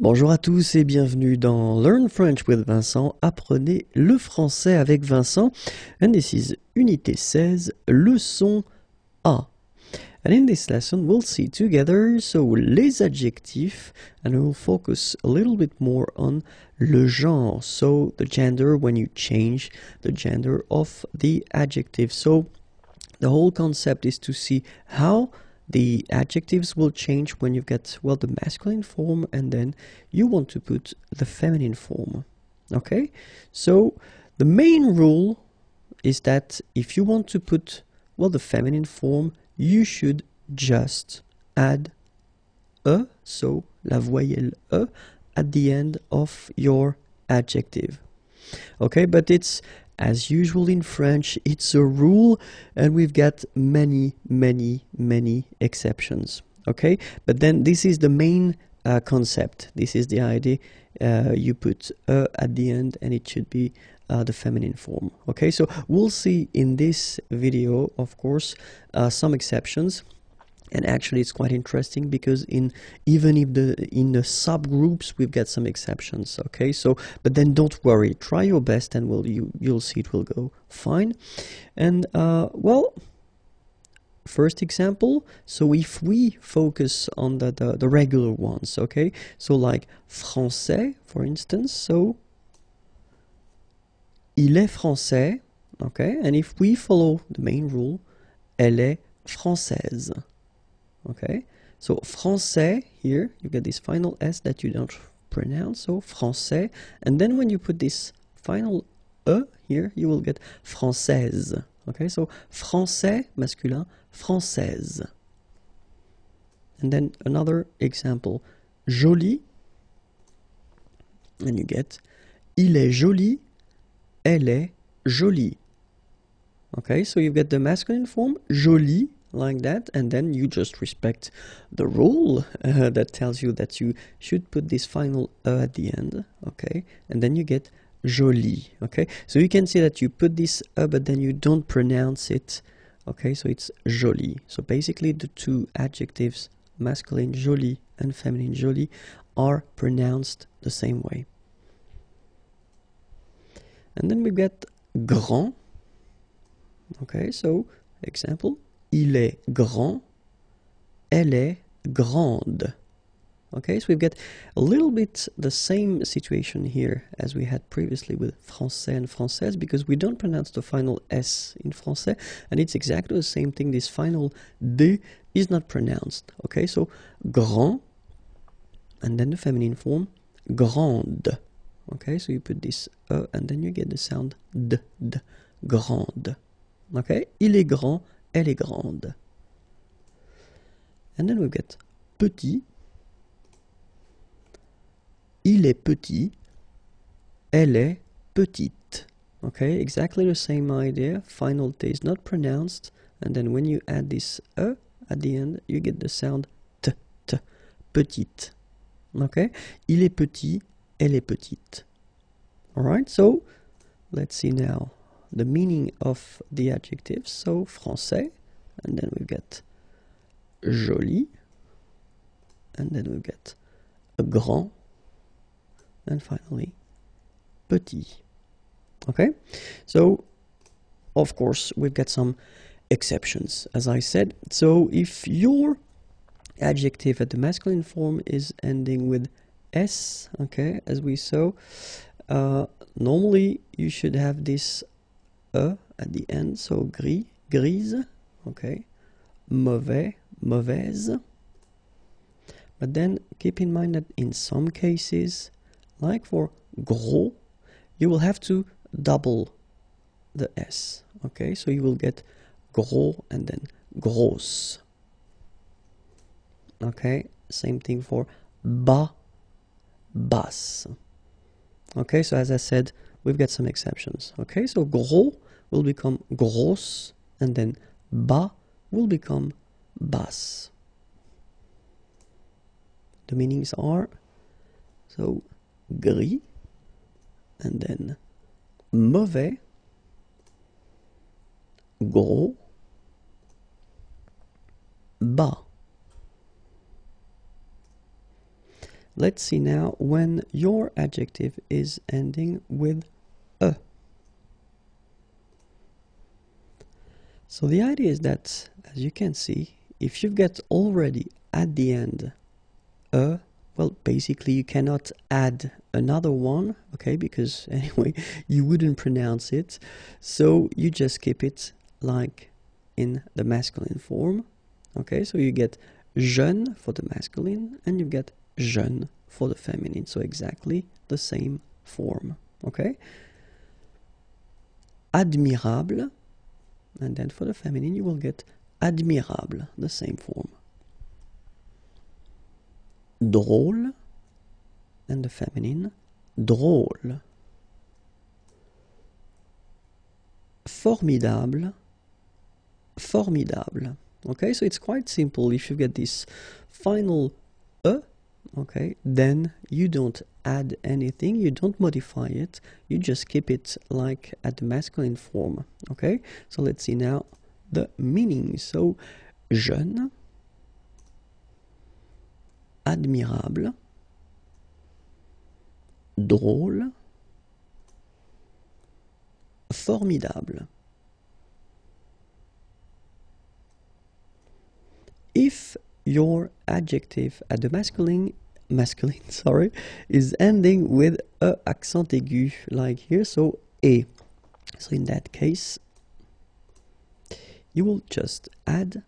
Bonjour à tous et bienvenue dans Learn French with Vincent. Apprenez le français avec Vincent. And this is Unité 16, leçon A. And in this lesson we'll see together les adjectifs and we'll focus a little bit more on le genre. So the gender when you change the gender of the adjective. So the whole concept is to see how the adjectives will change when you get, well, the masculine form and then you want to put the feminine form. Okay? So the main rule is that if you want to put, well, the feminine form, you should just add e, so la voyelle e, at the end of your adjective. Okay, but it's, as usual in French, it's a rule and we've got many exceptions. Okay, but then this is the main concept. This is the idea. You put at the end and it should be the feminine form. Okay, so we'll see in this video, of course, some exceptions. And actually it's quite interesting because in the subgroups we've got some exceptions. Okay, so but then don't worry, try your best and you'll see it will go fine. And well, first example, so if we focus on the regular ones, okay, so like français, for instance, so il est français, okay, and if we follow the main rule, elle est française. Okay, so français, here you get this final S that you don't pronounce, so français, and then when you put this final E here, you will get française. Okay, so français, masculin, française. And then another example, joli, and you get il est joli, elle est jolie. Okay, so you get the masculine form, joli, like that, and then you just respect the rule that tells you that you should put this final e at the end, okay, and then you get joli. Okay, so you can see that you put this e but then you don't pronounce it. Okay, so it's joli. So basically the two adjectives, masculine joli and feminine jolie, are pronounced the same way. And then we get grand. Okay, so example, il est grand, elle est grande. Okay, so we've got a little bit the same situation here as we had previously with français and française, because we don't pronounce the final S in français, and it's exactly the same thing. This final D is not pronounced. Okay, so grand, and then the feminine form, grande. Okay, so you put this E, and then you get the sound D, D, grande. Okay, il est grand, elle est grande. And then we get petit. Il est petit, elle est petite. Okay, exactly the same idea. Final T is not pronounced, and then when you add this E at the end, you get the sound T, T, petite. Okay, il est petit, elle est petite. Alright, so let's see now the meaning of the adjectives. So français, and then we get joli, and then we get grand, and finally petit. Okay, so of course we've got some exceptions, as I said. So if your adjective at the masculine form is ending with S, okay, as we saw, normally you should have this E at the end, so gris, grise, okay, mauvais, mauvaise. But then keep in mind that in some cases, like for gros, you will have to double the S, okay, so you will get gros and then grosse. Okay, same thing for bas, basse. Okay, so as I said, we've got some exceptions. Okay, so gros will become grosse, and then bas will become basse. The meanings are, so gris, and then mauvais, gros, bas. Let's see now when your adjective is ending with a. So the idea is that, as you can see, if you've got already at the end a, well, basically you cannot add another one, okay, because anyway, you wouldn't pronounce it. So you just keep it like in the masculine form, okay? So you get jeune for the masculine and you get jeune for the feminine. So exactly the same form, okay? Admirable, and then for the feminine you will get admirable, the same form. Drôle, and the feminine, drôle. Formidable, formidable. Okay, so it's quite simple. If you get this final e, okay, then you don't add anything, you don't modify it, you just keep it like at the masculine form. Okay, so let's see now the meaning. So jeune, admirable, drôle, formidable. If your adjective at the masculine, sorry, is ending with a accent aigu, like here, so a. So in that case, you will just add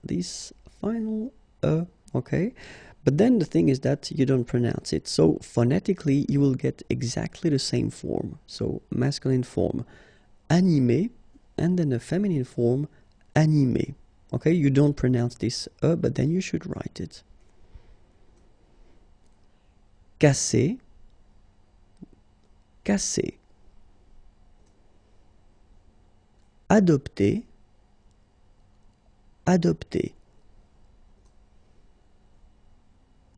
this final a, okay? But then the thing is that you don't pronounce it. So phonetically, you will get exactly the same form. So masculine form, animé, and then the feminine form, animé. Okay, you don't pronounce this but then you should write it. Cassé, cassé. Adopter, adopter.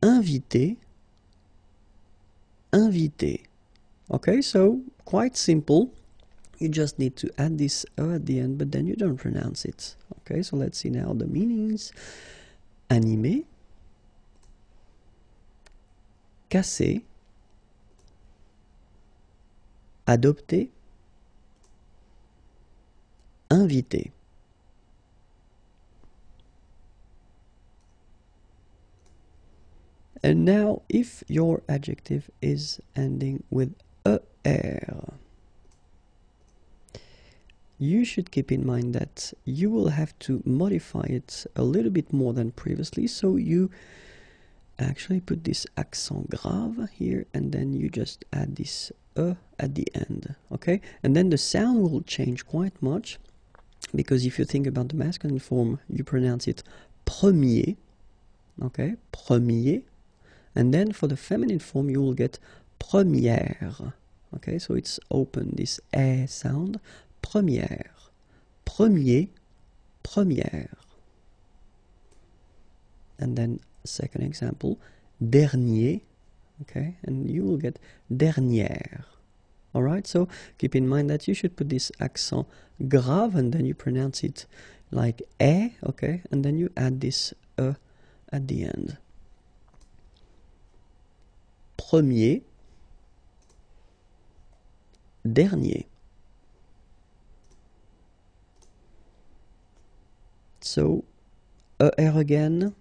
Inviter, inviter. Okay, so quite simple. You just need to add this at the end, but then you don't pronounce it. Okay, so let's see now the meanings. Animé, casser, adopter, inviter. And now, if your adjective is ending with er, you should keep in mind that you will have to modify it a little bit more than previously. So you actually put this accent grave here, and then you just add this at the end, okay? And then the sound will change quite much, because if you think about the masculine form, you pronounce it premier, okay? Premier. And then for the feminine form, you will get première, okay? So it's open, this eh sound. Première, premier, première. And then second example, dernier, okay, and you will get dernière. All right, so keep in mind that you should put this accent grave and then you pronounce it like eh, okay, and then you add this at the end. Premier, dernier. So, er again,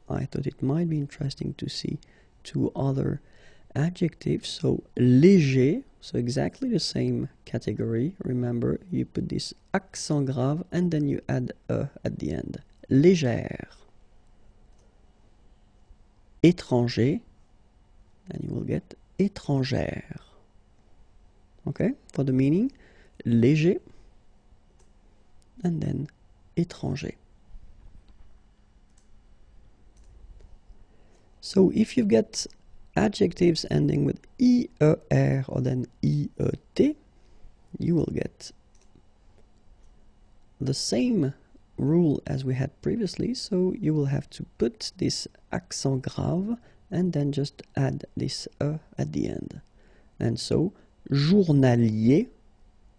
I thought it might be interesting to see two other adjectives. So, léger, so exactly the same category. Remember, you put this accent grave and then you add at the end. Légère. Étranger, and you will get étrangère. Okay, for the meaning, léger, and then étranger. So if you get adjectives ending with IER or then IET, you will get the same rule as we had previously. So you will have to put this accent grave and then just add this at the end. And so journalier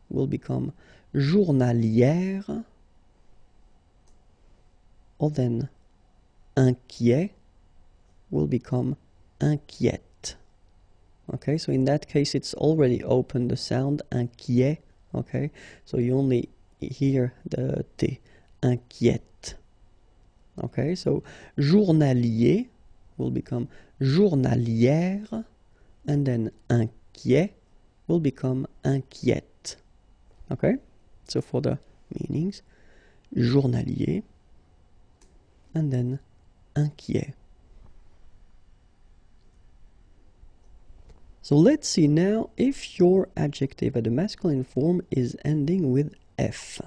will become journalière, or then inquiet will become inquiète. Okay, so in that case it's already open, the sound inquiet. Okay, so you only hear the T, inquiète. Okay, so journalier will become journalière, and then inquiet will become inquiète. Okay, so for the meanings, journalier and then inquiet. So let's see now if your adjective at the masculine form is ending with F.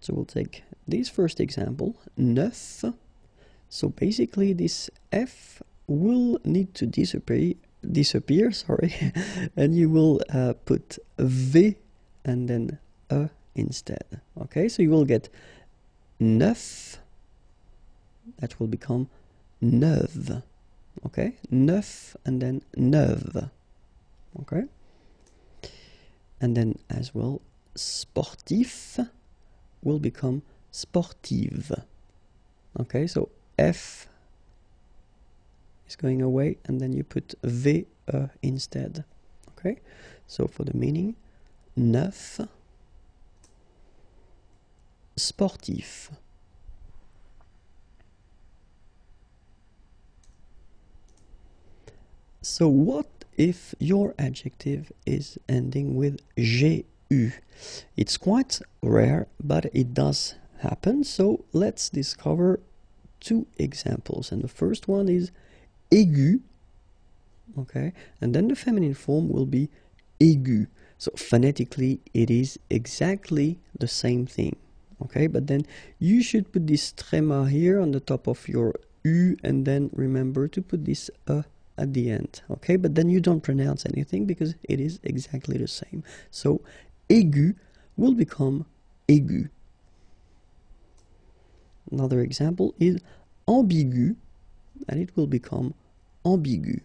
So we'll take this first example, neuf. So basically this F will need to disappear, sorry, and you will put V and then E instead. Okay, so you will get neuf, that will become neuve. Okay, neuf and then neuve. Okay, and then as well, sportif will become sportive. Okay, so F is going away and then you put V instead. Okay, so for the meaning, neuf, sportif. So what if your adjective is ending with GU? It's quite rare, but it does happen. So let's discover two examples. And the first one is aigu. Okay, and then the feminine form will be aigu. So phonetically, it is exactly the same thing. Okay, but then you should put this tréma here on the top of your U, and then remember to put this at the end. Okay, but then you don't pronounce anything because it is exactly the same. So aigu will become aigu. Another example is ambigu, and it will become ambigu.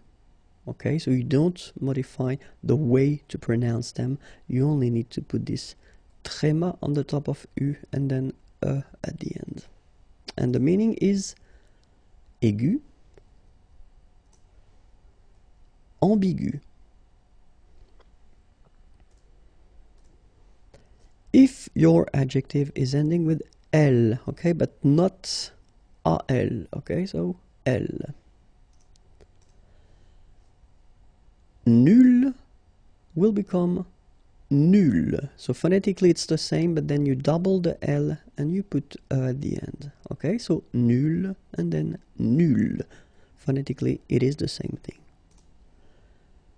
Okay, so you don't modify the way to pronounce them. You only need to put this tréma on the top of U and then at the end. And the meaning is aigu, ambigu. If your adjective is ending with L, okay, but not AL, okay, so L. Nul will become nul. So phonetically it's the same, but then you double the L and you put at the end. Okay, so nul and then nul. Phonetically it is the same thing.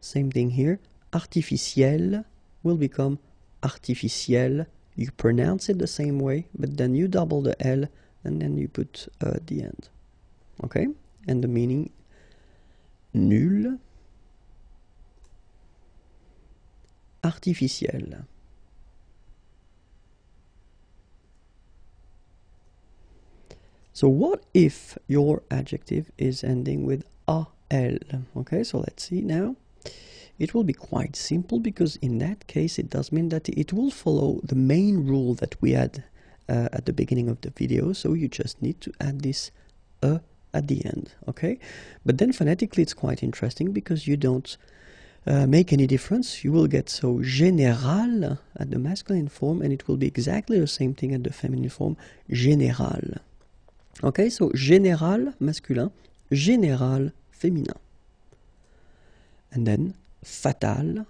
Same thing here. Artificiel will become artificiel. You pronounce it the same way, but then you double the L and then you put at the end. Okay, and the meaning nul, artificiel. So what if your adjective is ending with AL? Okay, so let's see now. It will be quite simple because in that case it does mean that it will follow the main rule that we had at the beginning of the video. So you just need to add this at the end. Okay, but then phonetically it's quite interesting because you don't make any difference. You will get so général at the masculine form, and it will be exactly the same thing at the feminine form, général. Okay, so général masculin, général féminin. And then fatal,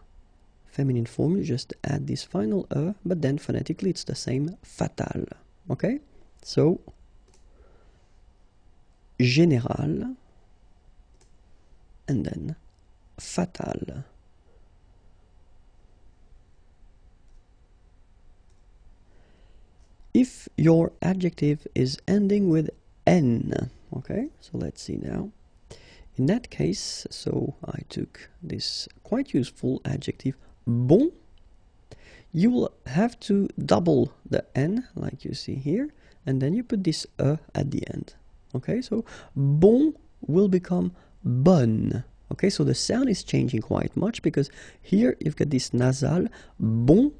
feminine form, you just add this final but then phonetically it's the same, fatal. Okay, so général and then fatal. If your adjective is ending with N, okay, so let's see now. In that case, so I took this quite useful adjective, bon. You will have to double the N, like you see here, and then you put this at the end. Okay, so bon will become bonne. Okay, so the sound is changing quite much because here you've got this nasal, bon,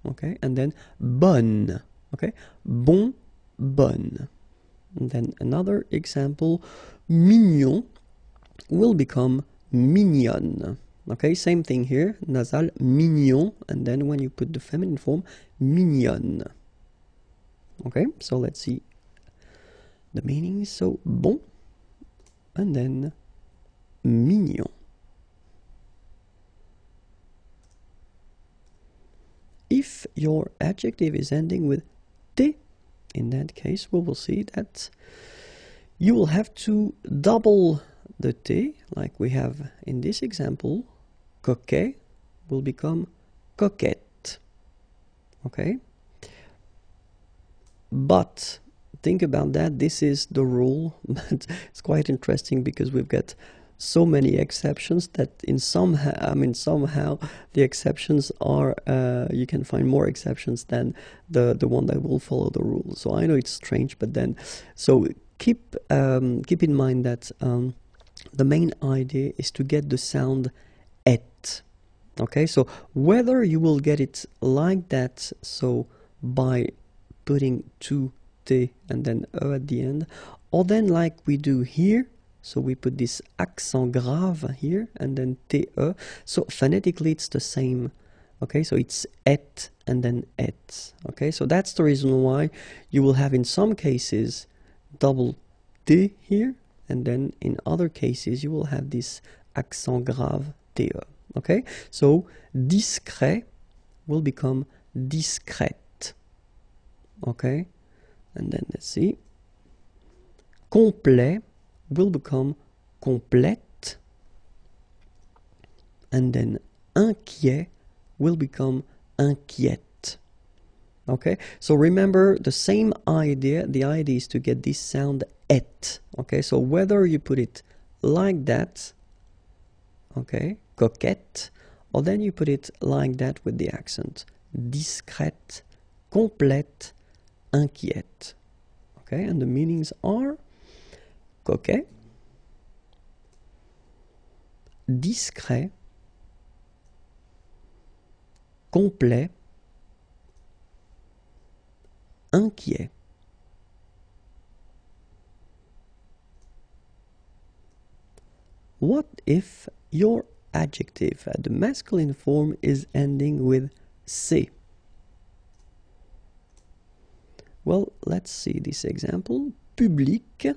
okay, and then bonne. Okay, bon, bonne. And then another example, mignon will become mignonne. Okay, same thing here, nasal, mignon, and then when you put the feminine form, mignonne. Okay, so let's see the meaning. So, bon, and then mignon. If your adjective is ending with t, in that case, we will see that you will have to double the t, like we have in this example. Coquet will become coquette. Okay? But think about that. This is the rule, but it's quite interesting because we've got so many exceptions that somehow the exceptions are you can find more exceptions than the one that will follow the rule. So I know it's strange, but then so keep in mind that the main idea is to get the sound et. Okay, so whether you will get it like that, so by putting two t and then e at the end, or then like we do here, so we put this accent grave here and then te. So phonetically it's the same. Okay, so it's et and then et. Okay, so that's the reason why you will have in some cases double t here, and then in other cases you will have this accent grave te. Okay, so discret will become discrète. Okay, and then let's see. Complet will become complète, and then inquiet will become inquiète. Okay, so remember the same idea. The idea is to get this sound et. Okay, so whether you put it like that, okay, coquette, or then you put it like that with the accent, discrète, complète, inquiète. Okay, and the meanings are coquet, discret, complet, inquiet. What if your adjective at the masculine form is ending with C? Well, let's see this example. Public.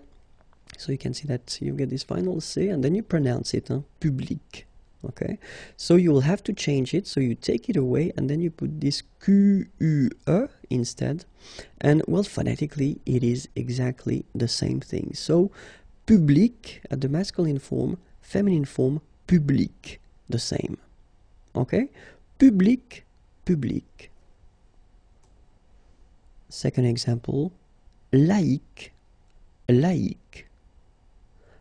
So you can see that you get this final C and then you pronounce it, public. Okay, so you will have to change it. So you take it away and then you put this QUE instead. And well, phonetically, it is exactly the same thing. So public at the masculine form, feminine form, public, the same. Okay, public, public. Second example, laïque, laïque.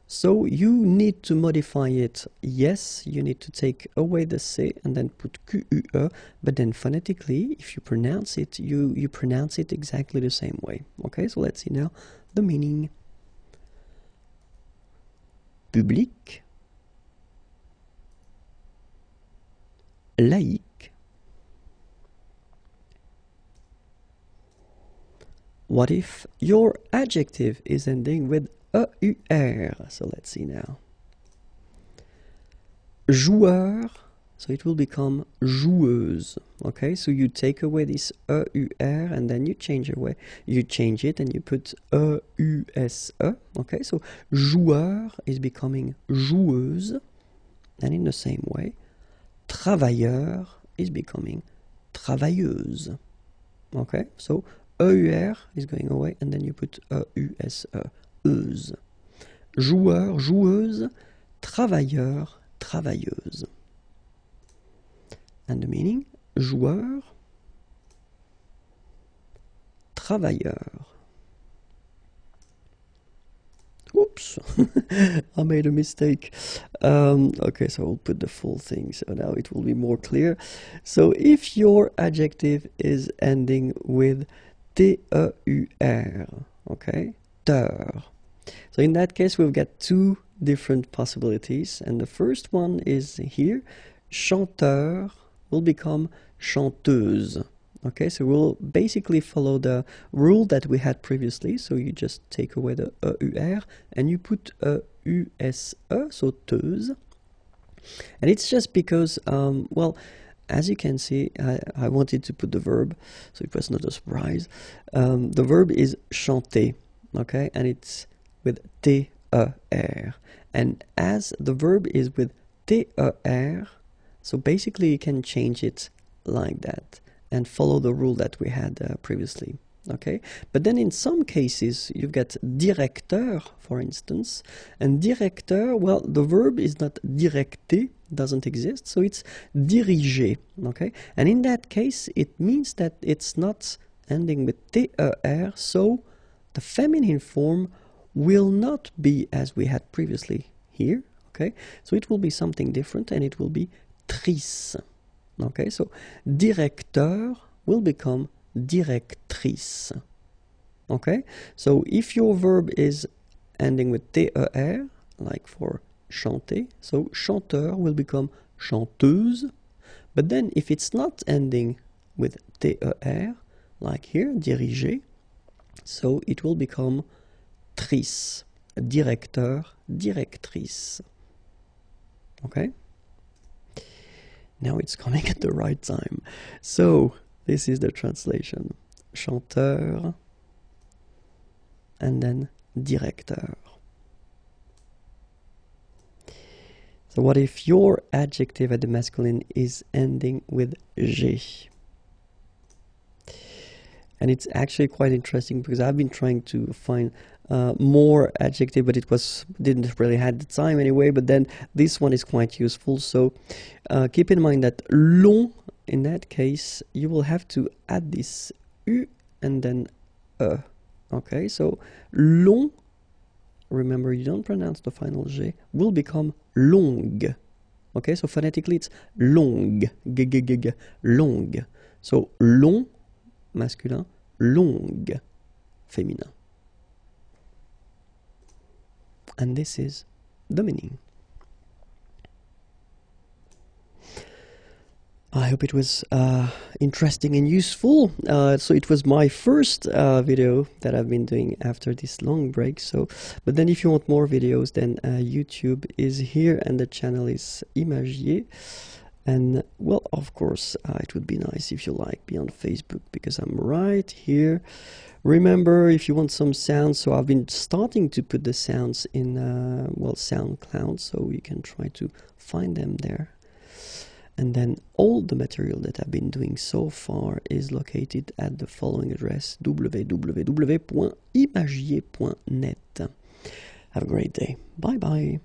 So you need to modify it. Yes, you need to take away the C and then put QUE, but then phonetically, if you pronounce it, you pronounce it exactly the same way. Okay, so let's see now the meaning. Public, laïque. What if your adjective is ending with EUR? So let's see now. Joueur, so it will become joueuse. Okay, so you take away this EUR and then you change it and you put EUSE. Okay, so joueur is becoming joueuse, and in the same way, travailleur is becoming travailleuse. Okay, so EUR is going away and then you put EUSE, euse. Joueur, joueuse, travailleur, travailleuse. And the meaning, joueur, travailleur. Oops, I made a mistake. Okay, so I'll put the full thing, so now it will be more clear. So if your adjective is ending with T-E-U-R, okay, teur. So in that case, we've got two different possibilities, and the first one is here, chanteur will become chanteuse. Okay, so we'll basically follow the rule that we had previously. So you just take away the EUR and you put USE, so teuse. And it's just because, well, as you can see, I wanted to put the verb, so it was not a surprise. The verb is chanter, okay, and it's with TER. And as the verb is with TER, so basically you can change it like that and follow the rule that we had previously. Okay, but then in some cases you've got directeur, for instance, and directeur, well, the verb is not directer, doesn't exist, so it's diriger. Okay, and in that case it means that it's not ending with TER, so the feminine form will not be as we had previously here. Okay, so it will be something different, and it will be trice. Okay, so directeur will become directrice. Okay, so if your verb is ending with TER, like for chanter, so chanteur will become chanteuse. But then if it's not ending with TER, like here, diriger, so it will become trice, directeur, directrice. Okay, now it's coming at the right time. So this is the translation. Chanteur and then directeur. So what if your adjective at the masculine is ending with G? And it's actually quite interesting because I've been trying to find more adjective, but didn't really have the time anyway. But then this one is quite useful. So keep in mind that long, in that case, you will have to add this U and then E. Okay, so long, remember you don't pronounce the final G, will become longue. Okay, so phonetically it's longue, g, longue. So long, masculin, longue, féminin. And this is the meaning. I hope it was interesting and useful. So it was my first video that I've been doing after this long break. So, but then if you want more videos, then YouTube is here and the channel is IMAGIERS. And well, of course, it would be nice if you like me on Facebook because I'm right here. Remember, if you want some sounds, so I've been starting to put the sounds in, well, SoundCloud, so you can try to find them there. And then all the material that I've been doing so far is located at the following address, www.imagier.net. Have a great day. Bye bye.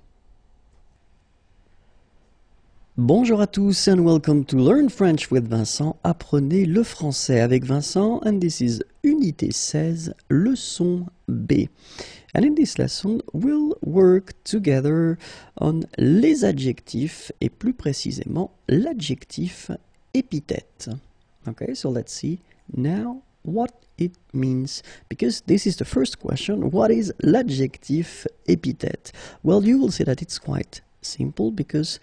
Bonjour à tous and welcome to Learn French with Vincent. Apprenez le français avec Vincent, and this is Unité 16, leçon B. And in this lesson, we'll work together on les adjectifs, et plus précisément, l'adjectif épithète. Okay, so let's see now what it means, because this is the first question. What is l'adjectif épithète? Well, you will see that it's quite simple, because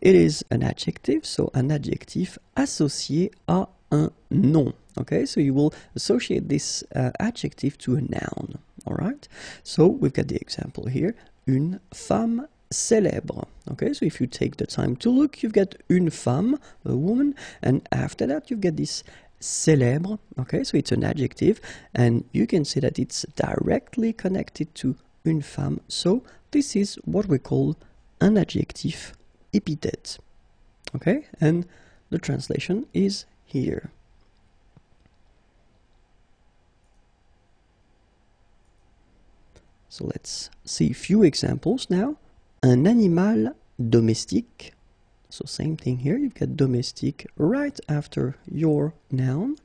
it is an adjective, so un adjectif associé à un nom. Okay, so you will associate this adjective to a noun. All right, so we've got the example here, une femme célèbre. Okay, so if you take the time to look, you've got une femme, a woman, and after that you've got this célèbre. Okay, so it's an adjective, and you can see that it's directly connected to une femme. So this is what we call un adjectif épithète. Okay, and the translation is here. So let's see a few examples now. Un animal domestique. So same thing here, you've got domestique right after your noun.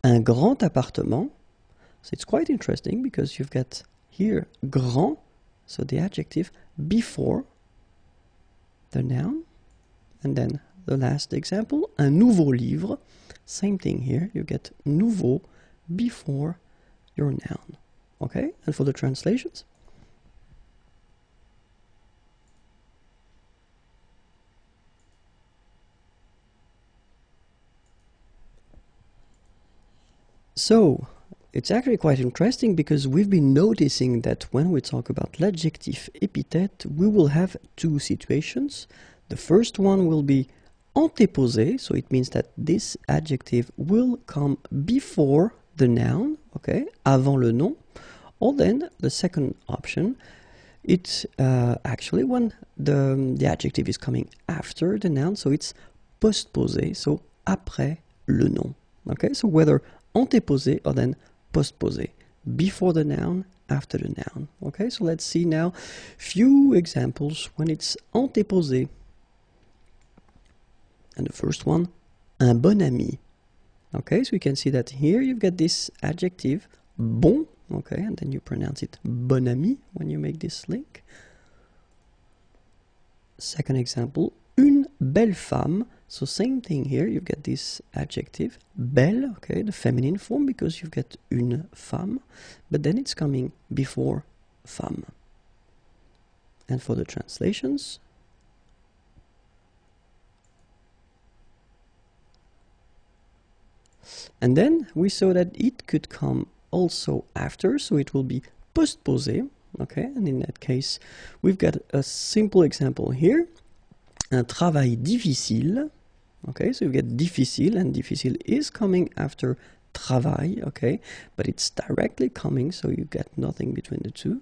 Un grand appartement. So it's quite interesting because you've got here grand, so the adjective before the noun. And then the last example, un nouveau livre. Same thing here, you get nouveau before your noun. Okay, and for the translations? So, it's actually quite interesting because we've been noticing that when we talk about l'adjectif épithète, we will have two situations. The first one will be antéposé, so it means that this adjective will come before the noun, okay, avant le nom. Or then the second option, it's actually when the adjective is coming after the noun, so it's postposé, so après le nom. Okay, so whether antéposé or then postposé, before the noun, after the noun. Okay, so let's see now few examples when it's antéposé. And the first one, un bon ami. Okay, so you can see that here you've got this adjective, bon, okay, and then you pronounce it bon ami when you make this link. Second example, une belle femme. So same thing here, you've got this adjective, belle, okay, the feminine form because you've got une femme, but then it's coming before femme. And for the translations, and then we saw that it could come also after, so it will be postposé, okay, and in that case, we've got a simple example here, un travail difficile. Okay, so you get difficile, and difficile is coming after travail, okay, but it's directly coming, so you get nothing between the two.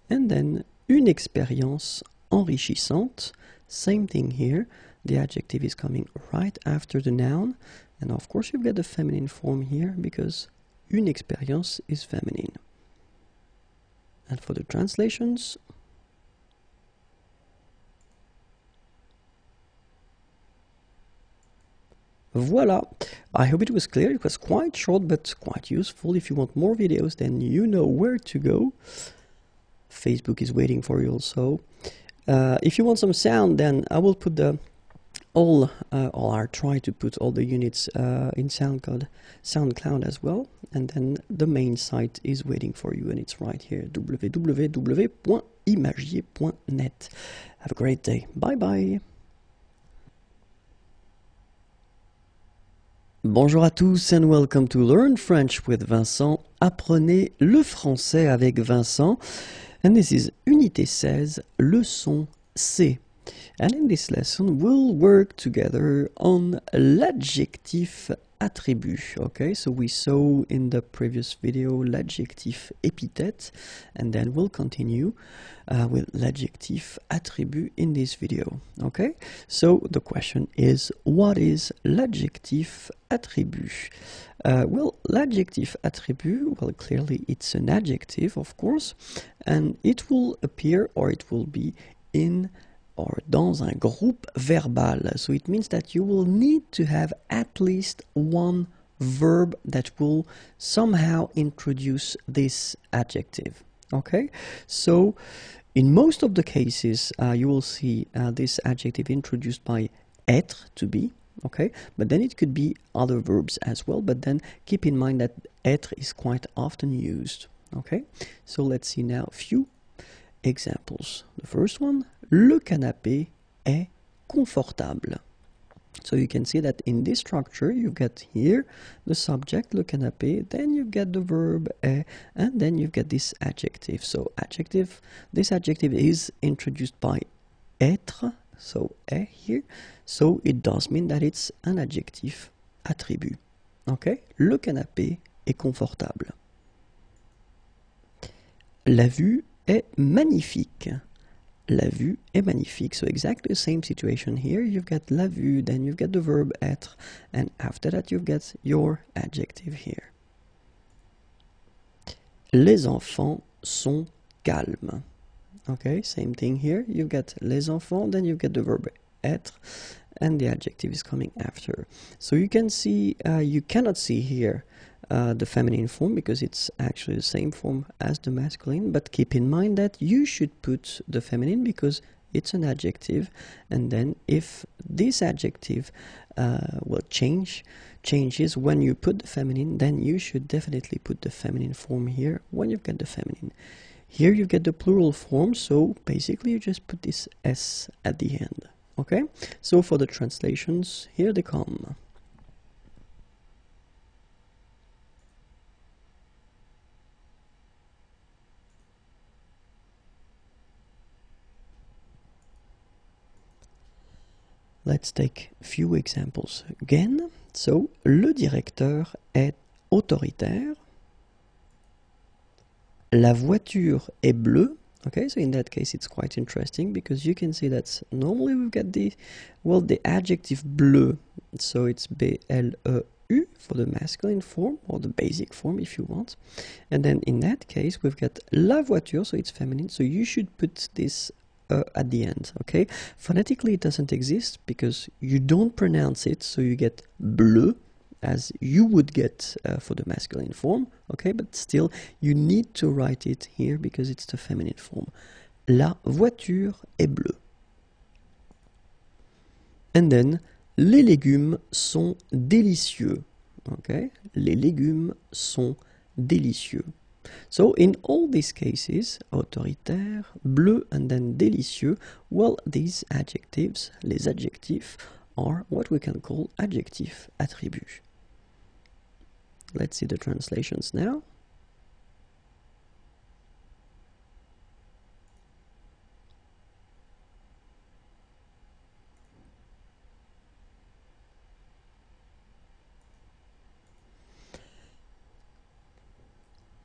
And then une expérience enrichissante, same thing here, the adjective is coming right after the noun, and of course you get the feminine form here because une expérience is feminine. And for the translations, voila, I hope it was clear. It was quite short but quite useful. If you want more videos, then you know where to go. Facebook is waiting for you also. If you want some sound, then I will put I'll try to put all the units in SoundCloud as well. And then the main site is waiting for you, and it's right here, www.imagier.net. Have a great day. Bye bye. Bonjour à tous and welcome to Learn French with Vincent. Apprenez le français avec Vincent. And this is Unité 16, leçon C. And in this lesson, we'll work together on l'adjectif attribut. Okay, so we saw in the previous video l'adjectif épithète, and then we'll continue with l'adjectif attribut in this video. Okay, so the question is, what is l'adjectif attribut? Well, l'adjectif attribut, well, clearly it's an adjective, of course, and it will appear, or it will be in or dans un groupe verbal. So it means that you will need to have at least one verb that will somehow introduce this adjective. Okay, so in most of the cases you will see this adjective introduced by être, to be, okay, but then it could be other verbs as well, but then keep in mind that être is quite often used. Okay, so let's see now a few examples. The first one, le canapé est confortable. So you can see that in this structure you get here the subject, le canapé, then you get the verb est, and then you get this adjective. So this adjective is introduced by être, so est here, so it does mean that it's an adjective attribut. Okay, le canapé est confortable. La vue est magnifique. La vue est magnifique. So exactly the same situation here. You've got la vue, then you've got the verb être, and after that you've got your adjective here. Les enfants sont calmes. Okay, same thing here. You've got les enfants, then you get the verb être, and the adjective is coming after. So you can see, you cannot see here the feminine form because it's actually the same form as the masculine, but keep in mind that you should put the feminine because it's an adjective, and then if this adjective changes when you put the feminine, then you should definitely put the feminine form here when you've got the feminine. Here you get the plural form, so basically you just put this S at the end. Okay, so for the translations, here they come. Let's take a few examples again. So, le directeur est autoritaire. La voiture est bleue. Okay, so in that case it's quite interesting because you can see that normally we've got the adjective bleu. So it's B-L-E-U for the masculine form, or the basic form if you want. And then in that case we've got la voiture, so it's feminine, so you should put this at the end, okay? Phonetically it doesn't exist because you don't pronounce it, so you get bleu as you would get for the masculine form, okay? But still you need to write it here because it's the feminine form. La voiture est bleue. And then les légumes sont délicieux, okay? Les légumes sont délicieux. So in all these cases, autoritaire, bleu, and then délicieux, well, these adjectives, les adjectifs, are what we can call adjectif attributs. Let's see the translations now.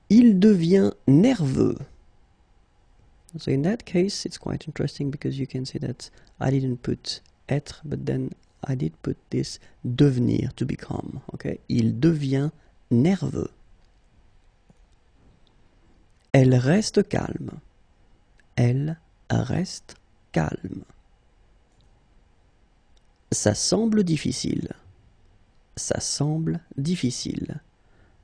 Il devient nerveux. So in that case, it's quite interesting because you can see that I didn't put être, but then I did put this devenir, to become. Okay, il devient nerveux. Elle reste calme. Elle reste calme. Ça semble difficile. Ça semble difficile.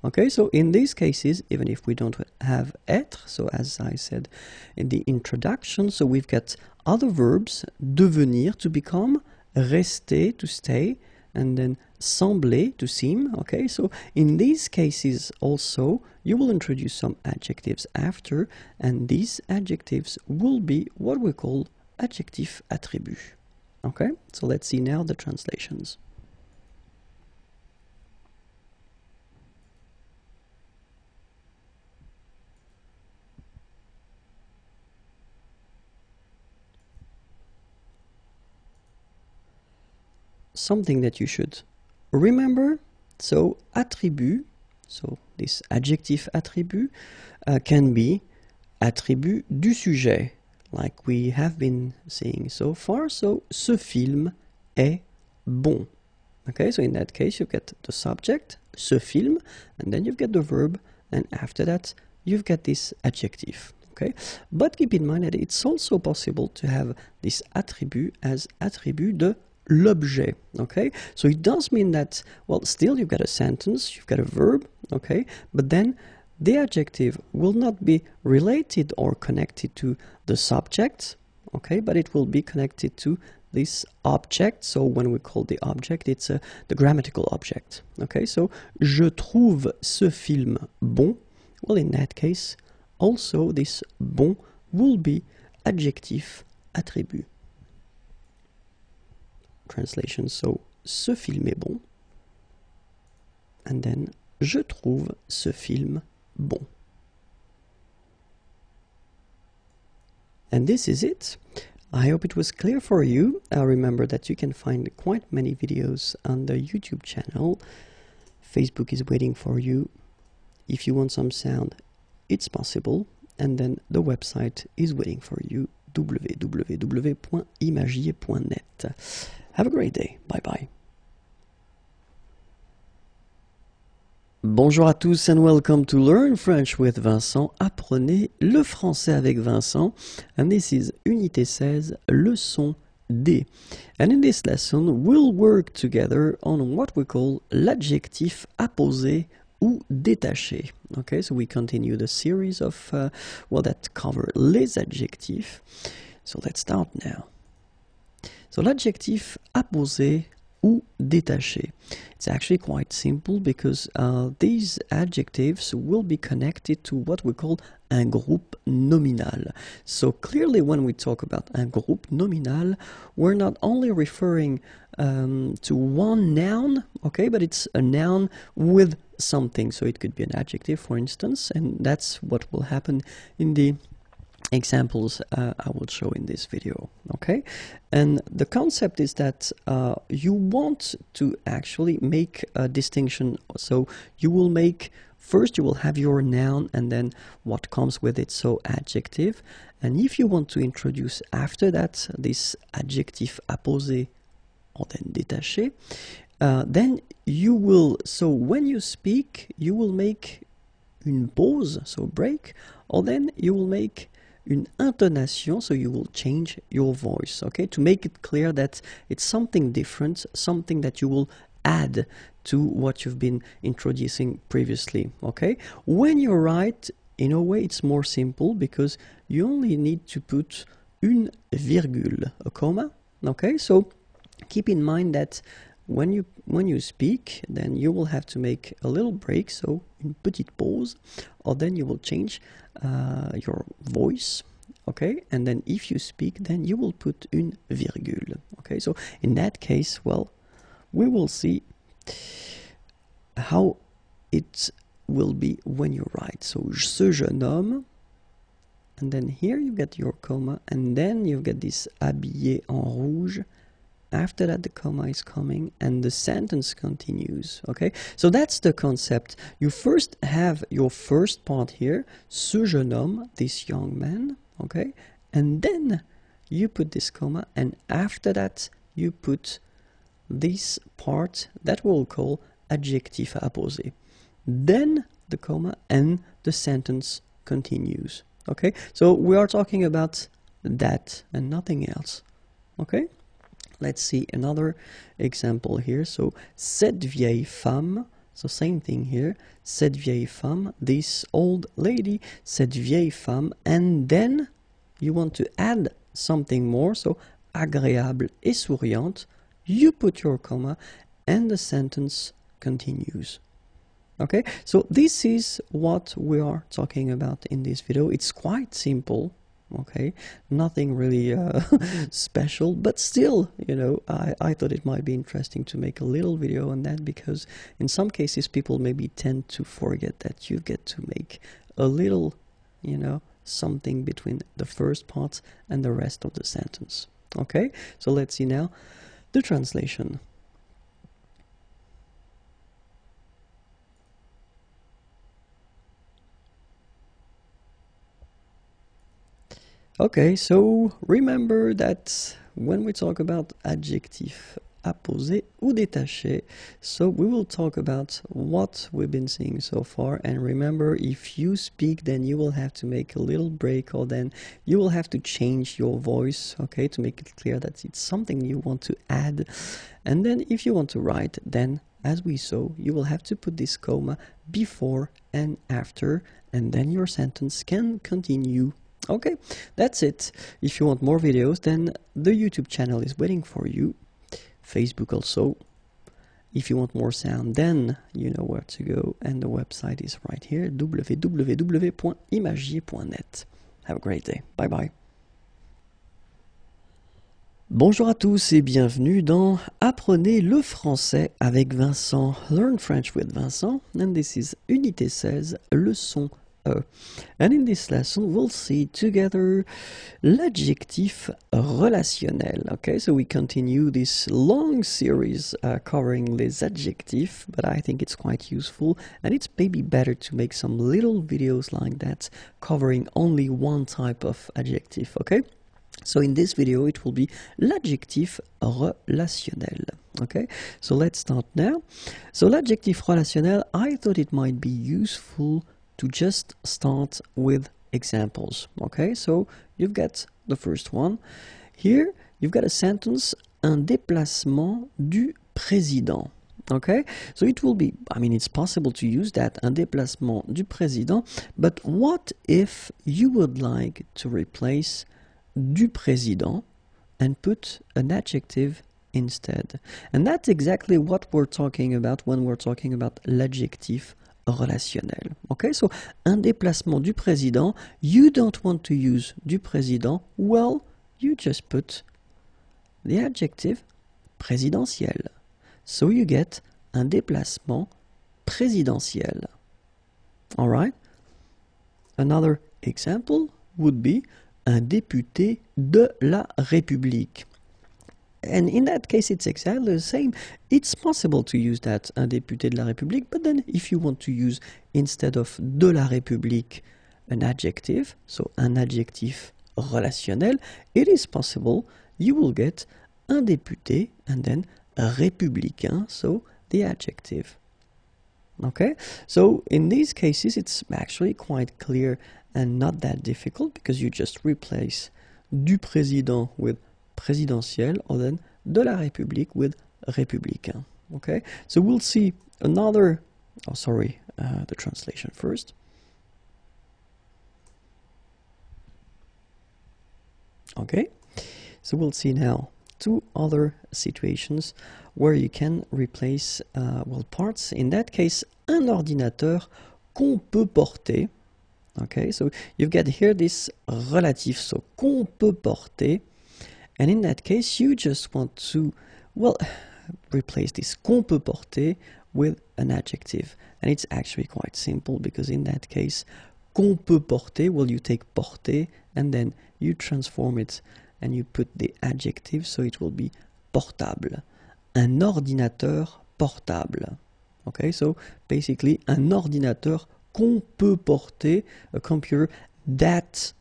Okay, so in these cases, even if we don't have être, so as I said in the introduction, so we've got other verbs, devenir, to become, rester, to stay, and then sembler, to seem, okay? So in these cases also, you will introduce some adjectives after, and these adjectives will be what we call adjectif attribut, okay? So let's see now the translations. Something that you should remember, so attribut, so this adjectif attribut can be attribut du sujet, like we have been saying so far. So ce film est bon. Okay, so in that case you get the subject, ce film, and then you've got the verb, and after that you've got this adjective. Okay, but keep in mind that it's also possible to have this attribut as attribut de l'objet, okay? So it does mean that, well, still you've got a sentence, you've got a verb, okay? But then the adjective will not be related or connected to the subject, okay? But it will be connected to this object. So when we call the object, it's the grammatical object, okay? So, je trouve ce film bon. Well, in that case, also this bon will be adjectif attribut. Translation, so ce film est bon, and then je trouve ce film bon. And this is it. I hope it was clear for you. Remember that you can find quite many videos on the YouTube channel. Facebook is waiting for you. If you want some sound, it's possible. And then the website is waiting for you, www.imagier.net. Have a great day. Bye bye. Bonjour à tous and welcome to Learn French with Vincent. Apprenez le français avec Vincent. And this is Unité 16, leçon D. And in this lesson, we'll work together on what we call l'adjectif apposé ou détaché. Okay, so we continue the series of, that cover les adjectifs. So let's start now. So l'adjectif apposé ou détaché. It's actually quite simple because these adjectives will be connected to what we call un groupe nominal. So clearly when we talk about un groupe nominal, we're not only referring to one noun, okay, but it's a noun with something. So it could be an adjective, for instance, and that's what will happen in the examples I will show in this video, okay? And the concept is that you want to actually make a distinction. So you will make, first you will have your noun and then what comes with it, so adjective. And if you want to introduce after that this adjectif apposé or then détaché, then you will, so when you speak, you will make une pause, so break, or then you will make une intonation, so you will change your voice, okay, to make it clear that it's something different, something that you will add to what you've been introducing previously, okay? When you write, in a way it's more simple because you only need to put une virgule, a comma, okay? So keep in mind that when you speak, then you will have to make a little break, so une petite pause, or then you will change your voice, okay? And then if you speak, then you will put une virgule, okay? So in that case, well, we will see how it will be when you write. So ce jeune homme, and then here you get your comma, and then you get this habillé en rouge. After that, the comma is coming and the sentence continues, okay? So that's the concept. You first have your first part here, ce jeune homme, this young man, okay? And then you put this comma, and after that, you put this part that we'll call adjectif apposé. Then the comma and the sentence continues, okay? So we are talking about that and nothing else, okay? Let's see another example here. So, cette vieille femme, so same thing here, cette vieille femme, this old lady, cette vieille femme, and then you want to add something more, so agréable et souriante, you put your comma and the sentence continues. Okay, so this is what we are talking about in this video. It's quite simple. Okay, nothing really special, but still, you know, I thought it might be interesting to make a little video on that, because in some cases people maybe tend to forget that you get to make a little, you know, something between the first part and the rest of the sentence. Okay, so let's see now the translation. Okay, so remember that when we talk about adjectif apposé ou détaché, so we will talk about what we've been seeing so far. And remember, if you speak, then you will have to make a little break, or then you will have to change your voice, okay, to make it clear that it's something you want to add. And then if you want to write, then as we saw, you will have to put this comma before and after, and then your sentence can continue. Okay, that's it. If you want more videos, then the YouTube channel is waiting for you. Facebook also. If you want more sound, then you know where to go, and the website is right here, www.imagiers.net. Have a great day. Bye bye. Bonjour à tous et bienvenue dans Apprenez le français avec Vincent. Learn French with Vincent. And this is Unité 16, leçon E. And in this lesson, we'll see together l'adjectif relationnel. Okay, so we continue this long series covering les adjectifs, but I think it's quite useful, and it's maybe better to make some little videos like that covering only one type of adjective. Okay, so in this video, it will be l'adjectif relationnel. Okay, so let's start now. So l'adjectif relationnel, I thought it might be useful to just start with examples. Okay, so you've got the first one. Here, you've got a sentence, un déplacement du président. Okay, so it will be, I mean, it's possible to use that, un déplacement du président, but what if you would like to replace du président and put an adjective instead? And that's exactly what we're talking about when we're talking about l'adjectif relationnel. Okay, so un déplacement du président, you don't want to use du président, well, you just put the adjective présidentiel. So you get un déplacement présidentiel. All right? Another example, would be un député de la République. And in that case, it's exactly the same. It's possible to use that, un député de la République, but then if you want to use, instead of de la République, an adjective, so un adjectif relationnel, it is possible you will get un député and then républicain, so the adjective. Okay, so in these cases, it's actually quite clear and not that difficult because you just replace du président with présidentiel or then de la République with républicain. Okay, so we'll see another, the translation first. Okay, so we'll see now two other situations where you can replace parts. In that case, un ordinateur qu'on peut porter. Okay, so you've got here this relatif, so qu'on peut porter. And in that case, you just want to, replace this qu'on peut porter with an adjective. And it's actually quite simple because in that case, qu'on peut porter, you take porter and then you transform it and you put the adjective, so it will be portable. Un ordinateur portable. Okay, so basically, un ordinateur qu'on peut porter, a computer that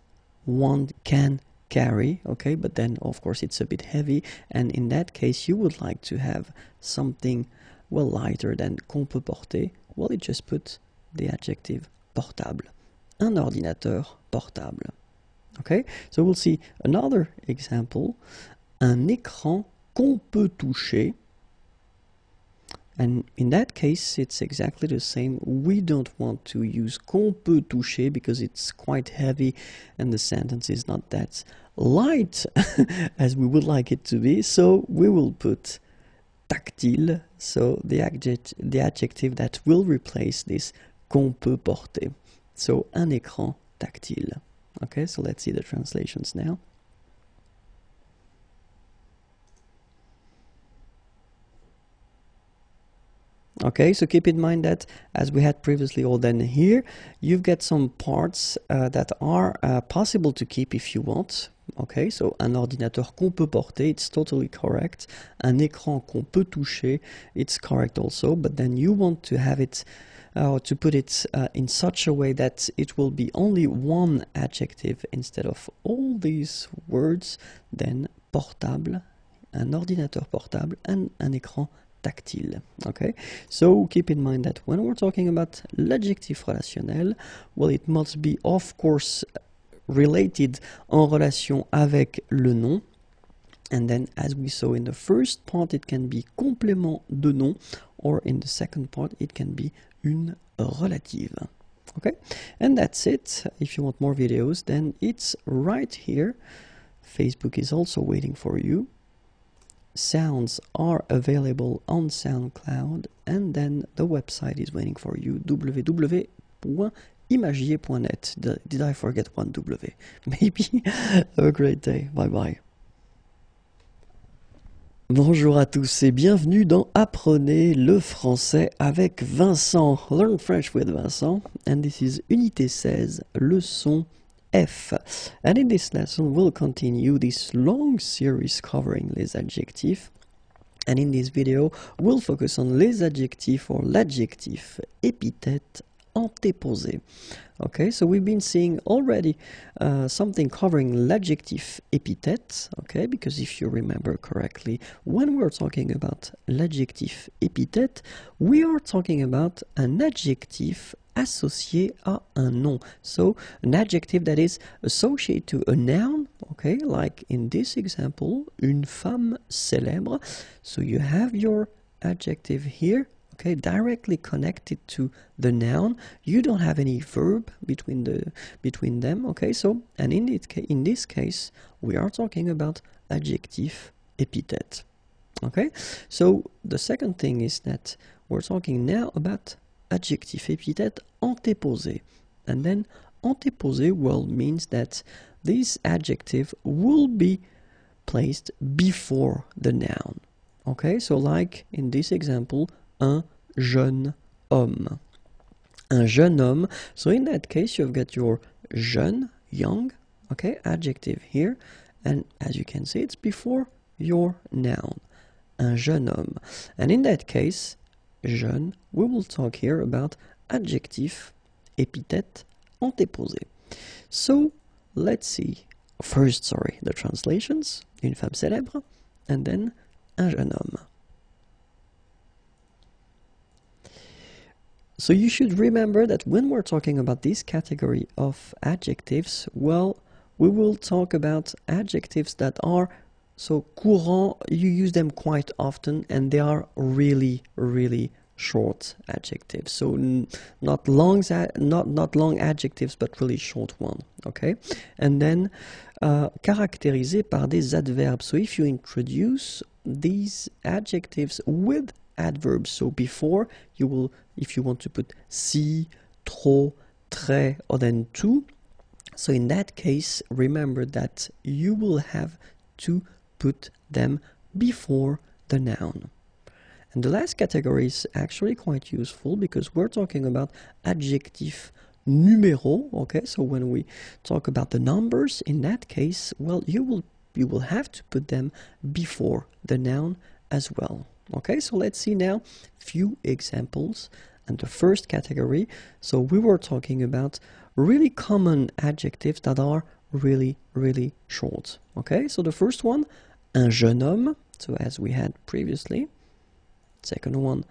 one can carry, okay, but then of course it's a bit heavy, and in that case you would like to have something lighter than qu'on peut porter. You just put the adjective portable. Un ordinateur portable. Okay, so we'll see another example. Un écran qu'on peut toucher. And in that case, it's exactly the same. We don't want to use qu'on peut toucher because it's quite heavy and the sentence is not that light as we would like it to be. So we will put tactile, so the adjective that will replace this qu'on peut porter. So un écran tactile. Okay, so let's see the translations now. Okay, so keep in mind that as we had previously, or then here, you've got some parts that are possible to keep if you want. Okay, so un ordinateur qu'on peut porter, it's totally correct. Un écran qu'on peut toucher, it's correct also, but then you want to have it, to put it in such a way that it will be only one adjective instead of all these words, then portable, un ordinateur portable, and un écran tactile. Okay, so keep in mind that when we're talking about l'adjectif relationnel, it must be of course related en relation avec le nom, and then as we saw in the first part, it can be complément de nom, or in the second part it can be une relative. Okay, and that's it. If you want more videos, then it's right here. Facebook is also waiting for you. Sounds are available on SoundCloud, and then the website is waiting for you, www.imagier.net. Did I forget one W? Maybe. Have a great day. Bye bye. Bonjour à tous et bienvenue dans Apprenez le français avec Vincent. Learn French with Vincent, and this is Unité 16, leçon F. And in this lesson, we'll continue this long series covering les adjectifs. And in this video, we'll focus on les adjectifs or l'adjectif épithète antéposé. Okay, so we've been seeing already something covering l'adjectif épithète, okay, because if you remember correctly, when we're talking about l'adjectif épithète, we are talking about an adjectif associé à un nom. So an adjective that is associated to a noun, okay, like in this example, une femme célèbre. So you have your adjective here, okay, directly connected to the noun. You don't have any verb between them, okay, so, and in this case, we are talking about adjectif épithète, okay. So the second thing is that we're talking now about adjectif épithète antéposé. And then antéposé, means that this adjective will be placed before the noun. Okay, so like in this example, un jeune homme. Un jeune homme. So in that case, you've got your jeune, young, Okay, adjective here, and as you can see, it's before your noun. Un jeune homme. And in that case, jeune, we will talk here about adjectif, épithète, antéposé. So, let's see. First, the translations. Une femme célèbre, and then un jeune homme. So you should remember that when we're talking about this category of adjectives, well, we will talk about adjectives that are so courant, you use them quite often, and they are really, really short adjectives. So not long adjectives, but really short one, okay? And then caractérisé par des adverbes. So if you introduce these adjectives with adverbs, so before you will, if you want to put si, trop, très, or then tout, so in that case, remember that you will have to put them before the noun. And the last category is actually quite useful because we're talking about adjectif numéro, okay? So when we talk about the numbers, in that case, well, you will have to put them before the noun as well. Okay, so let's see now few examples. And the first category, so we were talking about really common adjectives that are really, really short. Okay, so the first one, un jeune homme, so as we had previously. Second one,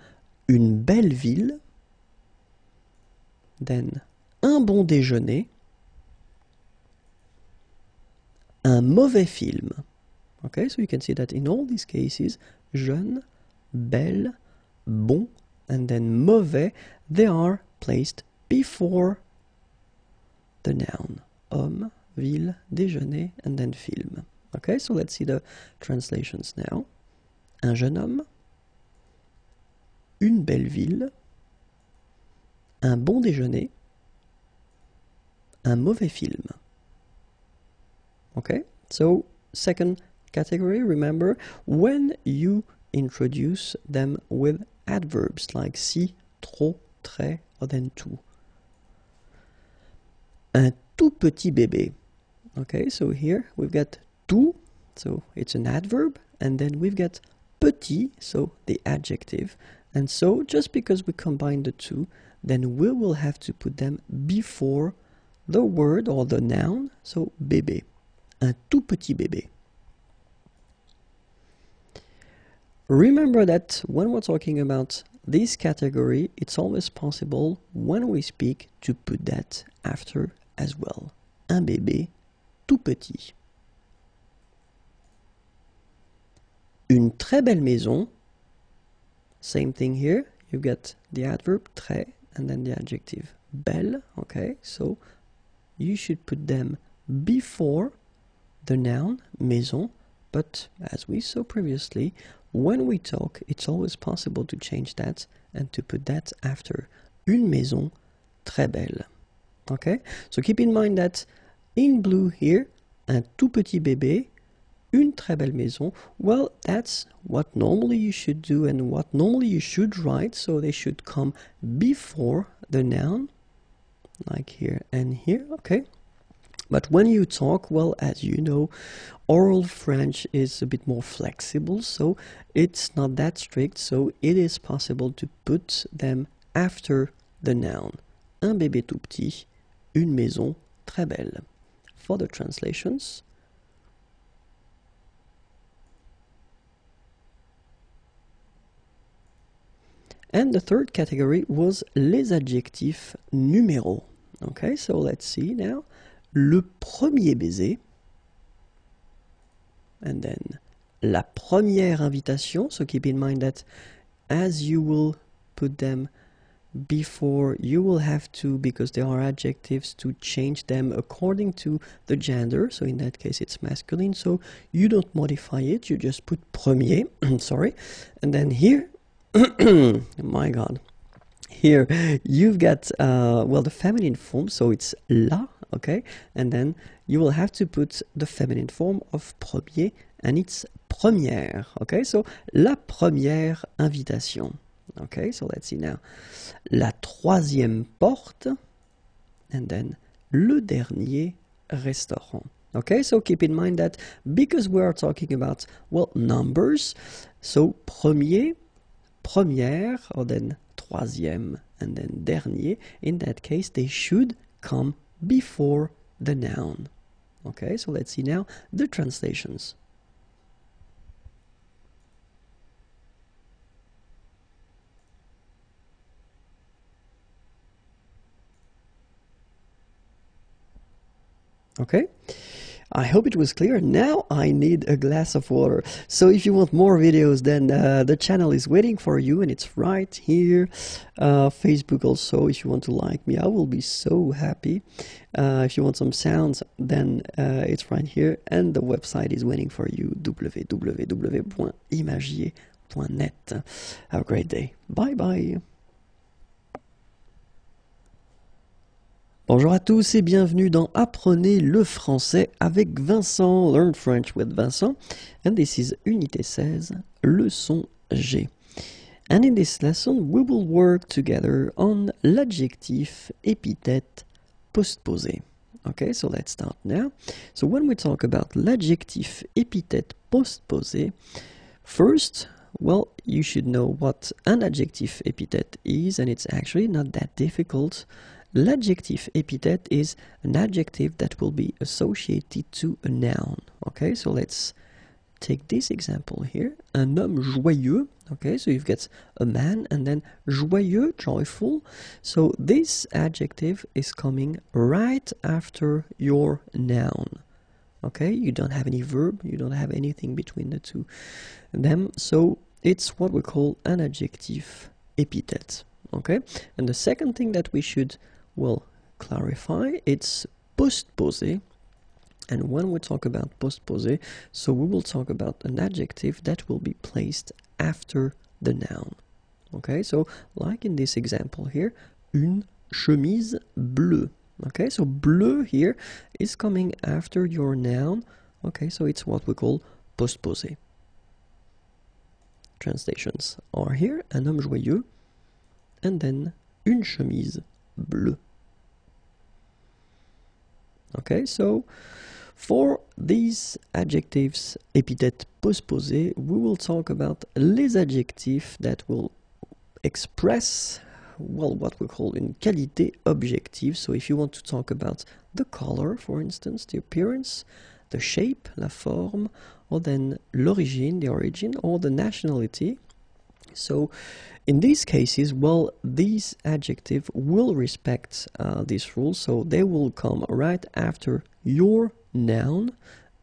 une belle ville. Then, un bon déjeuner. Un mauvais film. Okay, so you can see that in all these cases, jeune, belle, bon, and then mauvais, they are placed before the noun. Homme, ville, déjeuner, and then film. Okay, so let's see the translations now. Un jeune homme, une belle ville, un bon déjeuner, un mauvais film. Okay, so second category, remember, when you introduce them with adverbs like si, trop, très, or then tout. Un tout petit bébé. Okay, so here we've got tout, so it's an adverb, and then we've got petit, so the adjective. And so just because we combine the two, then we will have to put them before the word or the noun, so bébé. Un tout petit bébé. Remember that when we're talking about this category, it's always possible when we speak to put that after as well. Un bébé tout petit. Une très belle maison. Same thing here. You've got the adverb très and then the adjective belle. Okay, so you should put them before the noun maison. But as we saw previously, when we talk, it's always possible to change that and to put that after. Une maison très belle. Okay? So keep in mind that in blue here, un tout petit bébé, une très belle maison. Well, that's what normally you should do and what normally you should write. So they should come before the noun, like here and here. Okay? But when you talk, well, as you know, oral French is a bit more flexible, so it's not that strict, so it is possible to put them after the noun. Un bébé tout petit, une maison très belle. For the translations. And the third category was les adjectifs numéros. Okay, so let's see now. Le premier baiser, and then la première invitation, so keep in mind that as you will put them before, you will have to, because they are adjectives, to change them according to the gender, so in that case it's masculine, so you don't modify it, you just put premier, sorry, and then here, my god, here you've got, well, the feminine form, so it's la, okay, and then you will have to put the feminine form of premier, and it's première, okay, so la première invitation, okay, so let's see now, la troisième porte, and then le dernier restaurant. Okay, so keep in mind that because we are talking about, well, numbers, so premier, première, or then troisième, and then dernier, in that case, they should come before the noun. Okay, so let's see now the translations. Okay, I hope it was clear. Now I need a glass of water. So if you want more videos, then the channel is waiting for you, and it's right here. Facebook also, if you want to like me, I will be so happy. If you want some sounds, then it's right here, and the website is waiting for you, www.imagier.net. Have a great day. Bye bye. Bonjour à tous et bienvenue dans Apprenez le français avec Vincent, Learn French with Vincent, and this is unité 16, leçon G. And in this lesson we will work together on l'adjectif, épithète, postposé. Okay, so let's start now. So when we talk about l'adjectif, épithète, postposé, first, well, you should know what an adjective epithet is, and it's actually not that difficult. L'adjectif epithet is an adjective that will be associated to a noun. Okay, so let's take this example here. Un homme joyeux. Okay, so you've got a man and then joyeux, joyful. So this adjective is coming right after your noun. Okay, you don't have any verb, you don't have anything between the two of them. So it's what we call an adjective epithet. Okay, and the second thing that we should, well, clarify, it's postposé. And when we talk about postposé, so we will talk about an adjective that will be placed after the noun. Okay, so like in this example here, une chemise bleue. Okay, so bleu here is coming after your noun. Okay, so it's what we call postposé. Translations are here, un homme joyeux, and then une chemise bleue. Okay, so for these adjectives, épithètes postposées, we will talk about les adjectifs that will express, well, what we call une qualité objective. So if you want to talk about the color, for instance, the appearance, the shape, la forme, or then l'origine, the origin, or the nationality. So in these cases, well, these adjectives will respect this rule, so they will come right after your noun,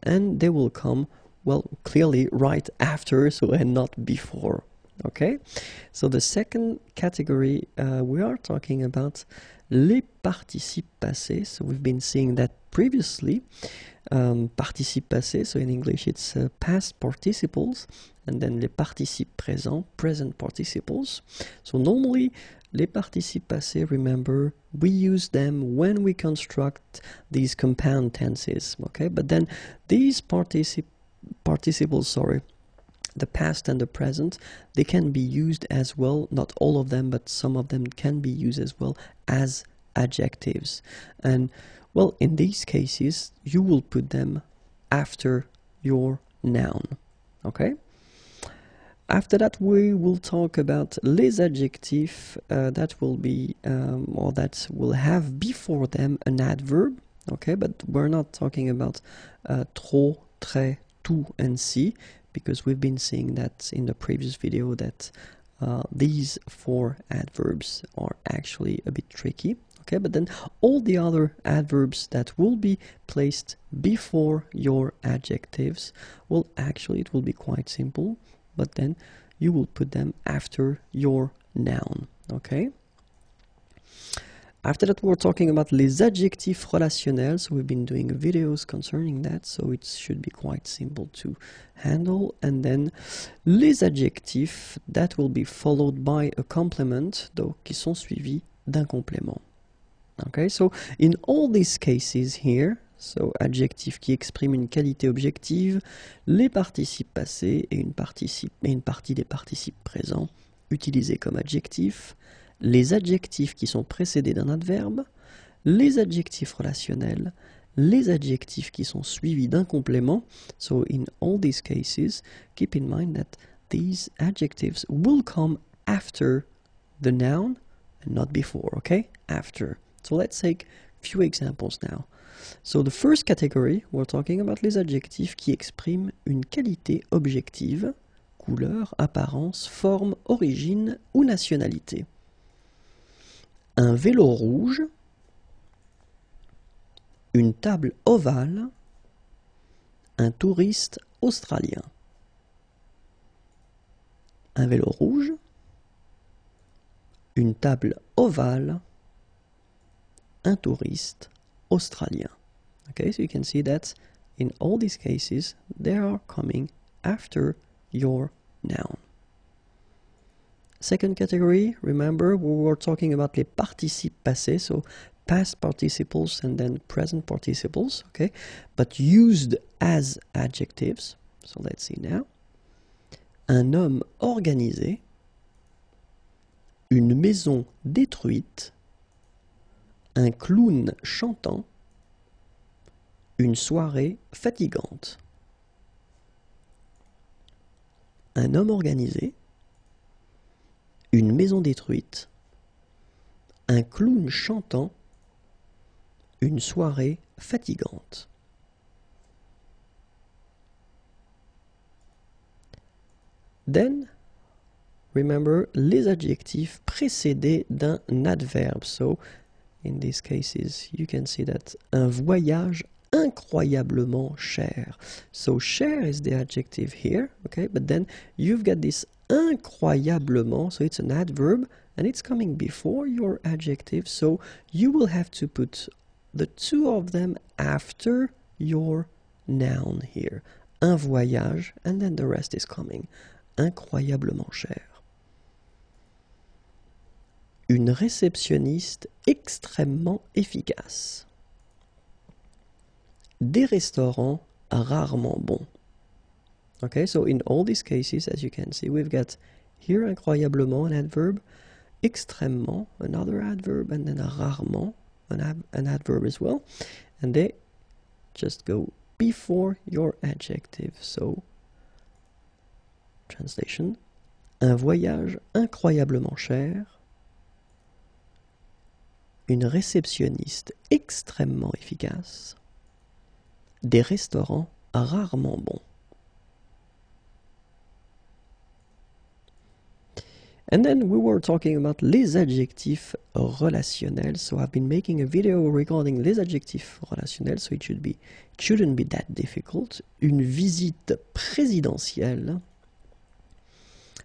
and they will come, well, clearly right after, so and not before. Okay, so the second category, we are talking about les participes passés. So we've been seeing that previously. Participes passés, so in English it's past participles, and then les participes présents, present participles. So normally les participes passés, remember, we use them when we construct these compound tenses. Okay, but then these participles, sorry, the past and the present, they can be used as well, not all of them, but some of them can be used as well as adjectives. And well, in these cases, you will put them after your noun. Okay? After that, we will talk about les adjectifs that will be, or that will have before them an adverb. Okay, but we're not talking about trop, très, tout, and si, because we've been seeing that in the previous video that these four adverbs are actually a bit tricky. Okay, but then all the other adverbs that will be placed before your adjectives, well, actually it will be quite simple, but then you will put them after your noun. Okay. After that, we're talking about les adjectifs relationnels. So we've been doing videos concerning that, so it should be quite simple to handle. And then les adjectifs that will be followed by a complement, donc qui sont suivis d'un complément. Okay, so in all these cases here, so adjectif qui exprime une qualité objective, les participes passés et une partie des participes présents utilisés comme adjectifs, les adjectifs qui sont précédés d'un adverbe, les adjectifs relationnels, les adjectifs qui sont suivis d'un complément. So in all these cases, keep in mind that these adjectives will come after the noun and not before, okay? After. So let's take a few examples now. So the first category, we're talking about les adjectifs qui expriment une qualité objective, couleur, apparence, forme, origine ou nationalité. Un vélo rouge, une table ovale, un touriste australien. Un vélo rouge, une table ovale, un touriste australien. Okay, so you can see that in all these cases, they are coming after your noun. Second category, remember we were talking about les participes passés, so past participles and then present participles, okay, but used as adjectives. So let's see now. Un homme organisé, une maison détruite, un clown chantant, une soirée fatigante. Un homme organisé, une maison détruite, un clown chantant, une soirée fatigante. Then, remember les adjectifs précédés d'un adverbe. So, in these cases, you can see that un voyage incroyablement cher. So, cher is the adjective here, okay? But then you've got this incroyablement, so it's an adverb, and it's coming before your adjective, so you will have to put the two of them after your noun here. Un voyage, and then the rest is coming. Incroyablement cher. Une réceptionniste extrêmement efficace. Des restaurants rarement bons. Okay, so in all these cases, as you can see, we've got here incroyablement, an adverb, extrêmement, another adverb, and then rarement, an adverb as well. And they just go before your adjective. So, translation, un voyage incroyablement cher, une réceptionniste extrêmement efficace, des restaurants rarement bons. And then we were talking about les adjectifs relationnels. So I've been making a video regarding les adjectifs relationnels, so it shouldn't be that difficult. Une visite présidentielle,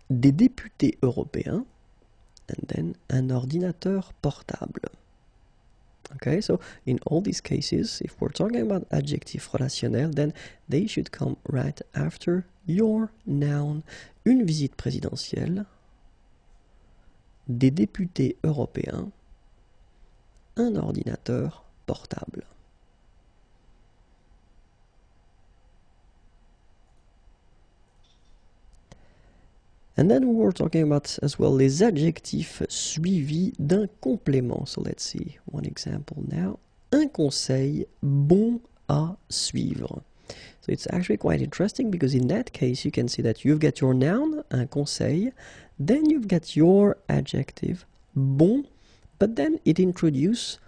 des députés européens, and then un ordinateur portable. Okay, so in all these cases, if we're talking about adjectifs relationnels, then they should come right after your noun. Une visite présidentielle, des députés européens, un ordinateur portable. And then we were talking about as well les adjectifs suivis d'un complément. So let's see one example now. Un conseil bon à suivre. So it's actually quite interesting because in that case you can see that you've got your noun, un conseil, then you've got your adjective, bon, but then it introduces,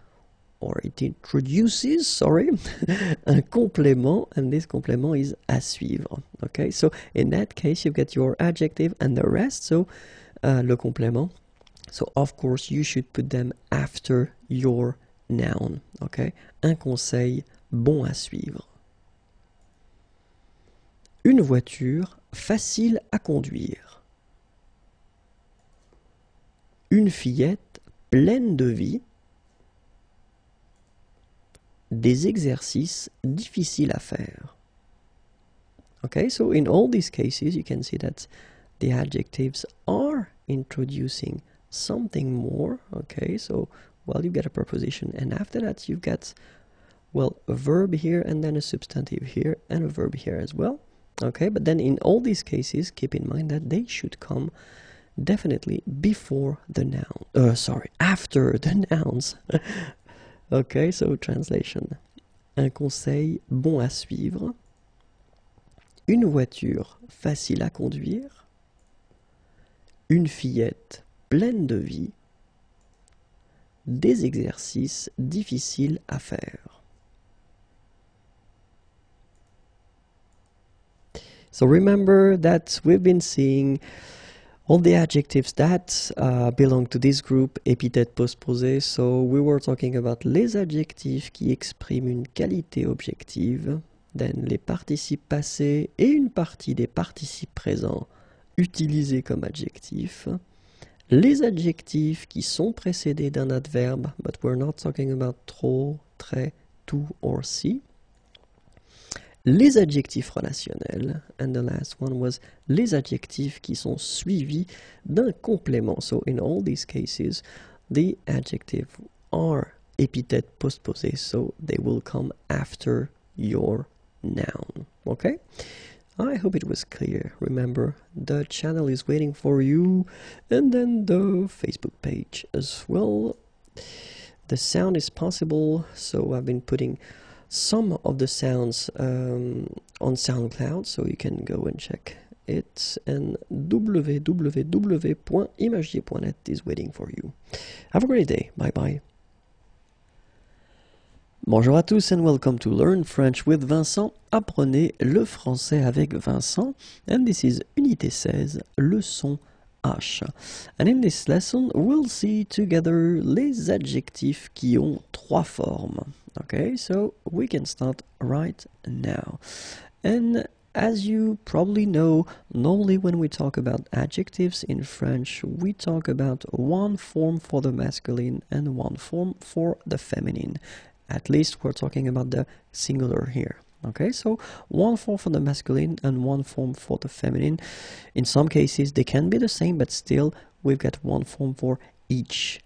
un complément, and this complément is à suivre. Okay, so in that case you've got your adjective and the rest, so le complément. So of course you should put them after your noun. Okay, un conseil bon à suivre. Une voiture facile à conduire. Une fillette pleine de vie. Des exercices difficiles à faire. Okay, so in all these cases you can see that the adjectives are introducing something more. Okay, so well, you get a preposition, and after that you've got, well, a verb here and then a substantive here and a verb here as well. Okay, but then in all these cases, keep in mind that they should come definitely before the noun. After the nouns. Okay, so translation. un conseil bon à suivre, une voiture facile à conduire, une fillette pleine de vie, des exercices difficiles à faire. So remember that we've been seeing all the adjectives that belong to this group, épithète postposée. So we were talking about les adjectifs qui expriment une qualité objective, then les participes passés et une partie des participes présents utilisés comme adjectifs, les adjectifs qui sont précédés d'un adverbe, but we're not talking about trop, très, tout or si, les adjectifs relationnels, and the last one was les adjectifs qui sont suivis d'un complément. So in all these cases, the adjectives are épithètes postposées, so they will come after your noun. Okay? I hope it was clear. Remember, the channel is waiting for you, and then the Facebook page as well. The sound is possible, so I've been putting some of the sounds on SoundCloud, so you can go and check it, and www.imagier.net is waiting for you. Have a great day. Bye bye. Bonjour à tous and welcome to Learn French with Vincent. Apprenez le français avec Vincent. And this is Unité 16, leçon H. And in this lesson, we'll see together les adjectifs qui ont trois formes. Okay, so we can start right now. And as you probably know, normally when we talk about adjectives in French, we talk about one form for the masculine and one form for the feminine. At least we're talking about the singular here. Okay, so one form for the masculine and one form for the feminine. In some cases, they can be the same, but still we've got one form for each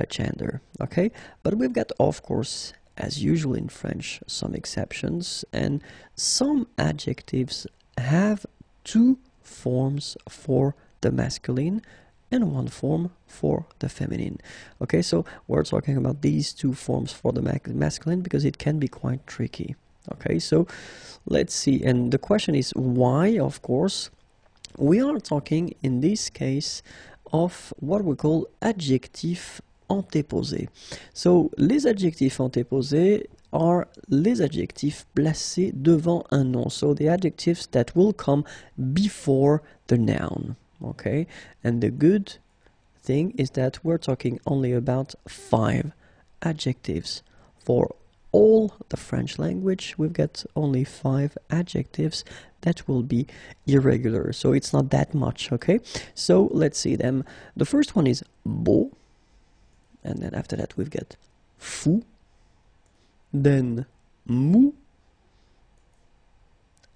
gender. Okay, but we've got, of course, as usual in French, some exceptions, and some adjectives have two forms for the masculine and one form for the feminine. Okay, so we're talking about these two forms for the masculine because it can be quite tricky. Okay, so let's see, and the question is why, of course. We are talking in this case of what we call adjectifs antéposés. So, les adjectifs antéposés are les adjectifs placés devant un nom. So, the adjectives that will come before the noun. Okay, and the good thing is that we're talking only about 5 adjectives. For all the French language, we've got only 5 adjectives that will be irregular. So, it's not that much, okay? So, let's see them. The first one is beau. And then after that we've got fou, then mou,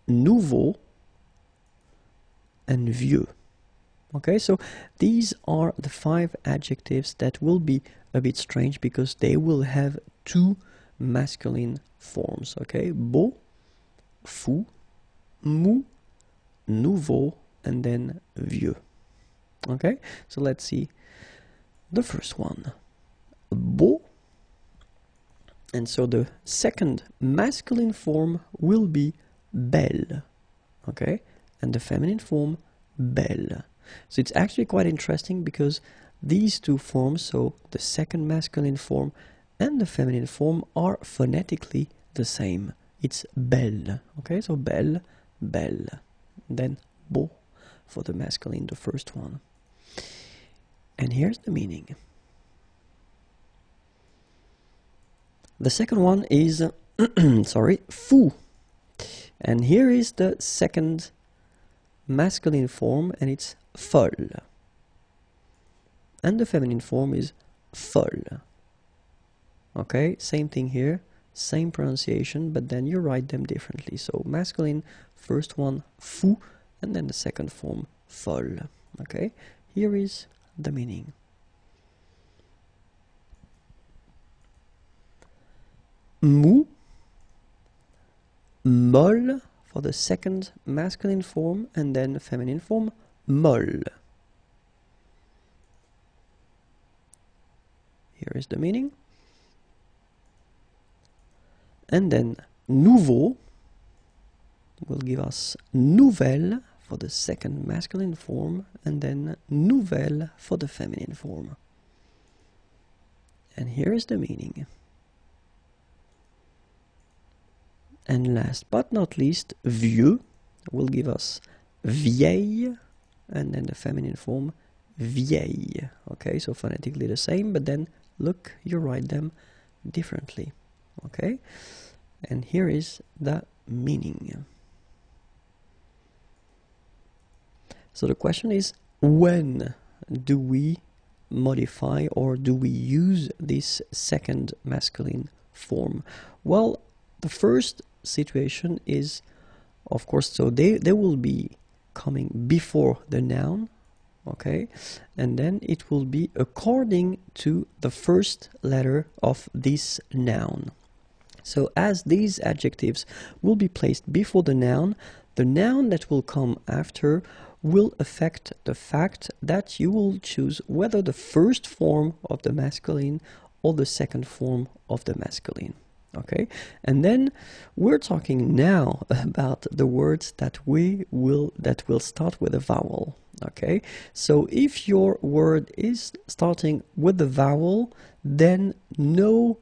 nouveau, and vieux. Okay, so these are the 5 adjectives that will be a bit strange because they will have 2 masculine forms. Okay, beau, fou, mou, nouveau, and then vieux. Okay, so let's see the first one. Beau, and so the second masculine form will be belle, okay, and the feminine form belle. So it's actually quite interesting because these two forms, so the second masculine form and the feminine form, are phonetically the same. It's belle, okay, so belle, belle, then beau for the masculine, the first one. And here's the meaning. The second one is, fou. And here is the second masculine form, and it's folle. And the feminine form is folle. Okay, same thing here, same pronunciation, but then you write them differently. So masculine, first one, fou, and then the second form, folle. Okay, here is the meaning. Mou, molle for the second masculine form, and then feminine form, molle. Here is the meaning. And then nouveau will give us nouvelle for the second masculine form, and then nouvelle for the feminine form. And here is the meaning. And last but not least, vieux will give us vieille, and then the feminine form, vieille. Okay, so phonetically the same, but then look, you write them differently. Okay, and here is the meaning. So the question is, when do we modify or do we use this second masculine form? Well, the first situation is, of course, so they will be coming before the noun, okay, and then it will be according to the first letter of this noun. So as these adjectives will be placed before the noun that will come after will affect the fact that you will choose whether the first form of the masculine or the second form of the masculine. Okay, and then we're talking now about the words that will start with a vowel. Okay, so if your word is starting with a vowel, then no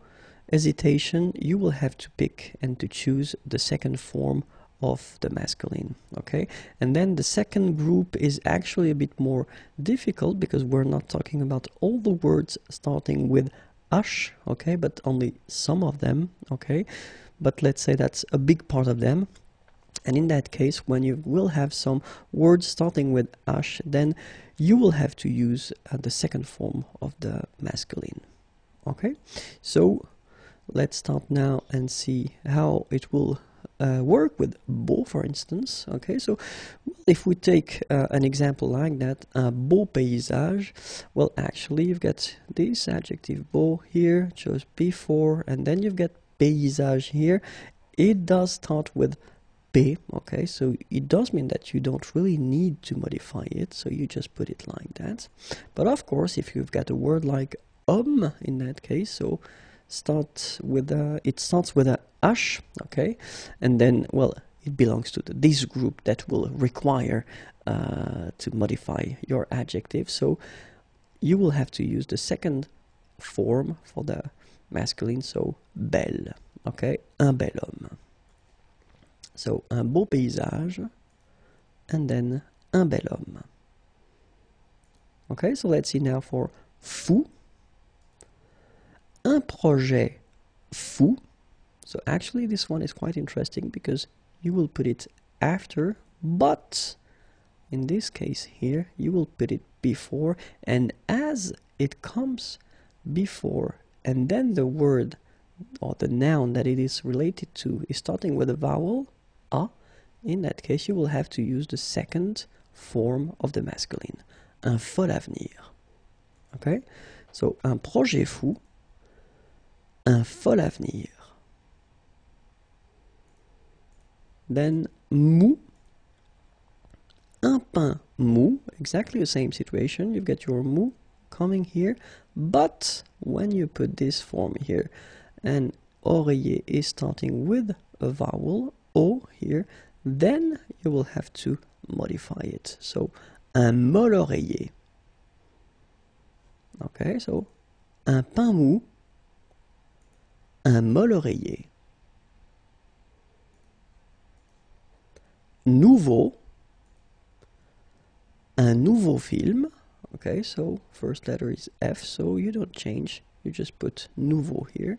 hesitation, you will have to pick and to choose the second form of the masculine. Okay, and then the second group is actually a bit more difficult because we're not talking about all the words starting with ash, okay, but only some of them, okay, but let's say that's a big part of them. And in that case, when you will have some words starting with ash, then you will have to use the second form of the masculine. Okay, so let's start now and see how it will work with beau, for instance. Okay, so if we take an example like that, un beau paysage, well, actually you've got this adjective beau here, chose before, and then you've got paysage here. It does start with p, okay, so it does mean that you don't really need to modify it, so you just put it like that. But of course, if you've got a word like homme in that case, so it starts with a h, okay, and then, well, it belongs to this group that will require to modify your adjective, so you will have to use the second form for the masculine, so belle, okay, un bel homme. So un beau paysage, and then un bel homme. Okay, so let's see now for fou. Un projet fou. So actually this one is quite interesting because you will put it after, but in this case here you will put it before, and as it comes before and then the word or the noun that it is related to is starting with a vowel a, in that case you will have to use the second form of the masculine, un fol avenir. Okay, so un projet fou, un fol avenir. Then mou, un pain mou, exactly the same situation. You've got your mou coming here, but when you put this form here and oreiller is starting with a vowel o here, then you will have to modify it. So un mol oreiller. Okay, so un pain mou, un mol oreiller. Nouveau, un nouveau film. Okay, so first letter is F, so you don't change, you just put nouveau here.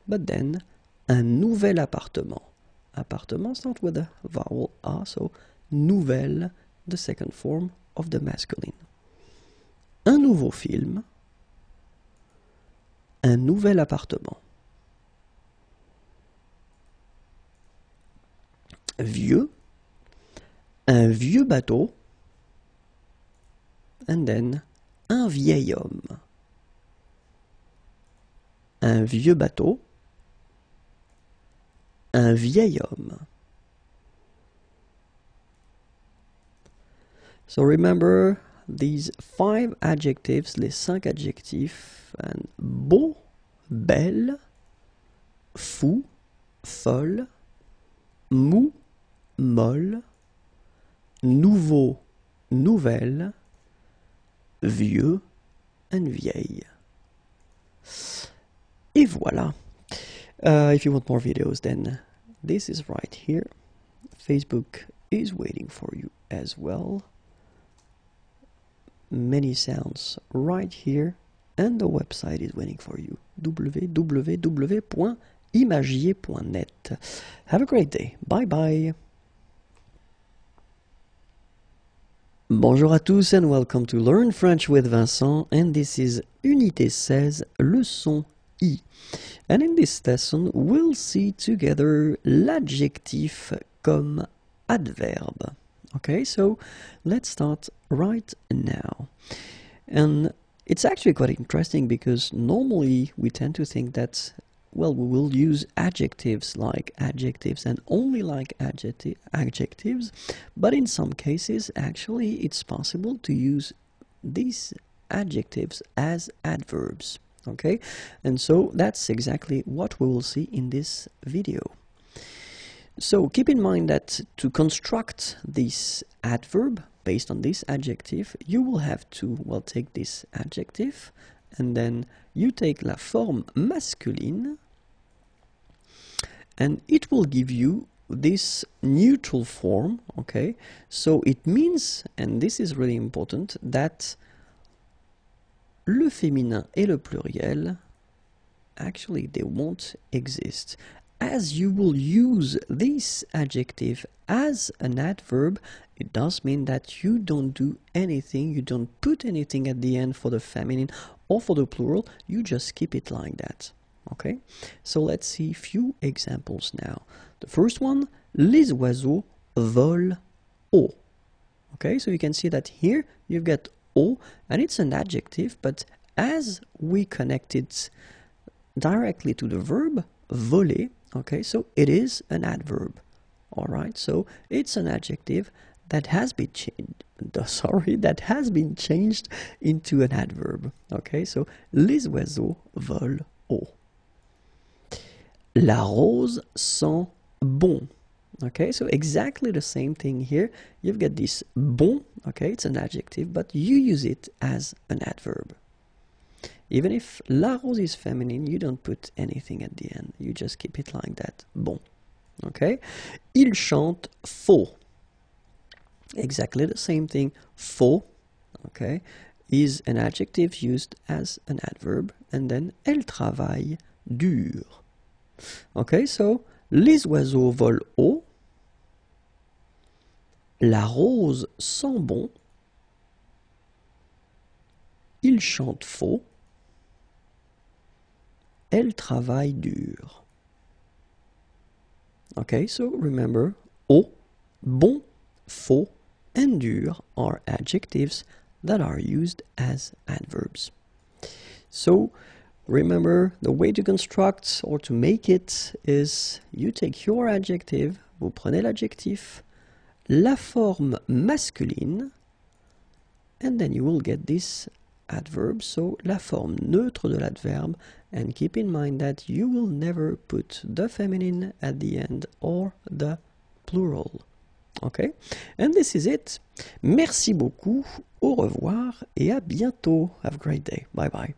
But then un nouvel appartement. Appartement starts with a vowel A, so nouvelle, the second form of the masculine. Un nouveau film, un nouvel appartement. Vieux, un vieux bateau, and then un vieil homme. Un vieux bateau, un vieil homme. So remember these 5 adjectives, les 5 adjectifs, and beau, belle, fou, folle, mou, molle, nouveau, nouvelle, vieux and vieille. Et voilà. If you want more videos, then this is right here. Facebook is waiting for you as well. Many sounds right here, and the website is waiting for you. www.imagier.net. Have a great day. Bye bye. Bonjour à tous and welcome to Learn French with Vincent, and this is Unité 16, leçon I. And in this lesson, we'll see together l'adjectif comme adverbe. Okay, so let's start right now. And it's actually quite interesting because normally we tend to think that, well, we will use adjectives like adjectives and only like adjectives, but in some cases, actually, it's possible to use these adjectives as adverbs. Okay, and so that's exactly what we will see in this video. So keep in mind that to construct this adverb based on this adjective, you will have to, well, take this adjective and then you take la forme masculine and it will give you this neutral form, okay? So it means, and this is really important, that le féminin et le pluriel, actually they won't exist. As you will use this adjective as an adverb, it does mean that you don't do anything, you don't put anything at the end for the feminine or for the plural, you just keep it like that. Okay? So let's see a few examples now. The first one, les oiseaux volent haut. Okay, so you can see that here you've got haut, and it's an adjective, but as we connect it directly to the verb voler, okay, so it is an adverb. All right, so it's an adjective that has been changed. That has been changed into an adverb. Okay, so les oiseaux volent haut. La rose sent bon. Okay, so exactly the same thing here. You've got this bon, okay, it's an adjective, but you use it as an adverb. Even if la rose is feminine, you don't put anything at the end. You just keep it like that. Bon. Okay? Il chante faux. Exactly the same thing. Faux, okay, is an adjective used as an adverb. And then, elle travaille dur. Okay, so, les oiseaux volent haut. La rose sent bon. Il chante faux. Elle travaille dur. Okay, so remember, haut, bon, faux, and dur are adjectives that are used as adverbs. So remember, the way to construct or to make it is you take your adjective, vous prenez l'adjectif, la forme masculine, and then you will get this adverb, so la forme neutre de l'adverbe, and keep in mind that you will never put the feminine at the end or the plural. Okay? And this is it. Merci beaucoup, au revoir, et à bientôt. Have a great day. Bye bye.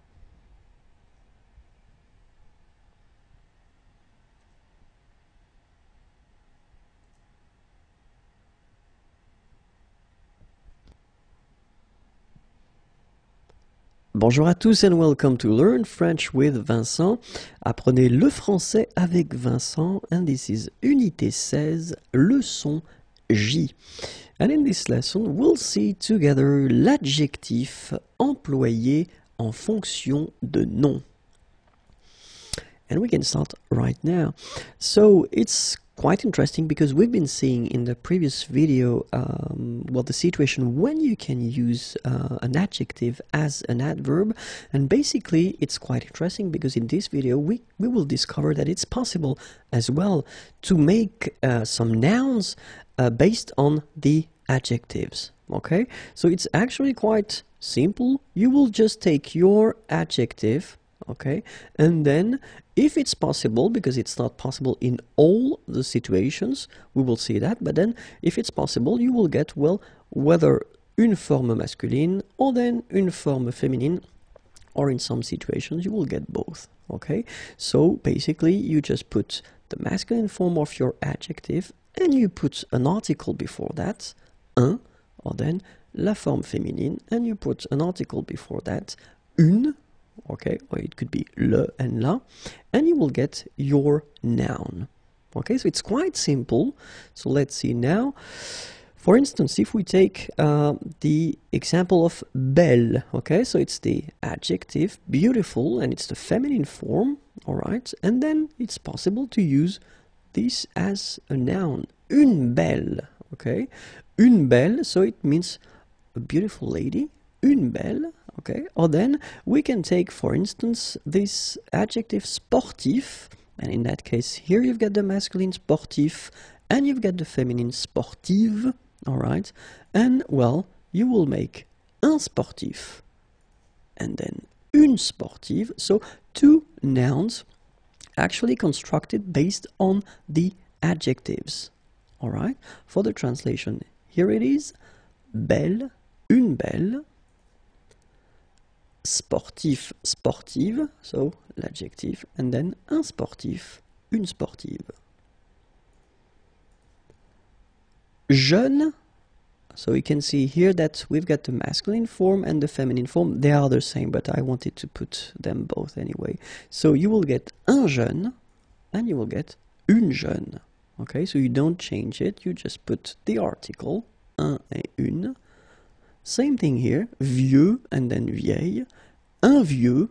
Bonjour à tous and welcome to Learn French with Vincent. Apprenez le français avec Vincent, and this is Unité 16, leçon J. And in this lesson, we'll see together l'adjectif employé en fonction de nom. And we can start right now. So it's quite interesting because we've been seeing in the previous video well, the situation when you can use an adjective as an adverb, and basically it's quite interesting because in this video we will discover that it's possible as well to make some nouns based on the adjectives. Okay, so it's actually quite simple. You will just take your adjective, okay? And then, if it's possible, because it's not possible in all the situations, we will see that, but then, if it's possible, you will get, well, whether une forme masculine or then une forme féminine, or in some situations, you will get both, okay? So, basically, you just put the masculine form of your adjective, and you put an article before that, un, or then la forme féminine, and you put an article before that, une, okay, or it could be le and la, and you will get your noun. Okay, so it's quite simple. So let's see now. For instance, if we take the example of belle, okay, so it's the adjective beautiful and it's the feminine form, all right, and then it's possible to use this as a noun, une belle, okay, une belle, so it means a beautiful lady, une belle, okay, or then we can take, for instance, this adjective sportif, and in that case here you've got the masculine sportif and you've got the feminine sportive, all right, and well, you will make un sportif and then une sportive, so two nouns actually constructed based on the adjectives, all right. For the translation, here it is, belle, une belle, sportif, sportive, so l'adjective, and then un sportif, une sportive. Jeune, so you can see here that we've got the masculine form and the feminine form. They are the same, but I wanted to put them both anyway. So you will get un jeune and you will get une jeune. Okay, so you don't change it, you just put the article, un et une. Same thing here, vieux and then vieille, un vieux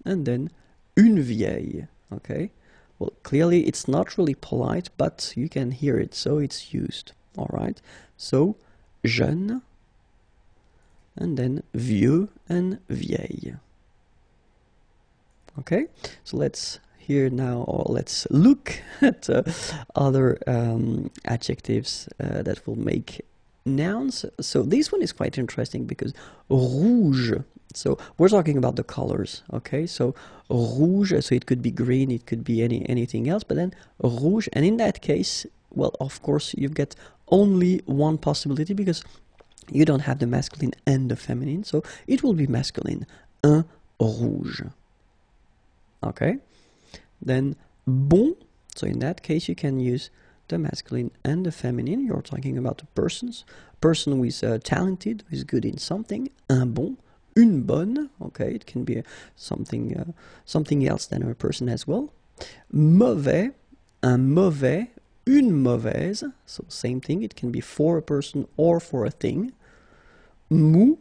and then une vieille. Okay, well, clearly it's not really polite, but you can hear it, so it's used. All right, so jeune and then vieux and vieille. Okay, so let's hear now, or let's look at other adjectives that will make nouns. So this one is quite interesting because rouge, so we're talking about the colors, okay, so rouge, so it could be green, it could be anything else, but then rouge, and in that case, well, of course, you get only one possibility because you don't have the masculine and the feminine, so it will be masculine, un rouge. Okay, then bon, so in that case you can use the masculine and the feminine. You're talking about a person who is talented, who is good in something, un bon, une bonne, okay, it can be something else than a person as well. Mauvais, un mauvais, une mauvaise, so same thing, it can be for a person or for a thing. Mou,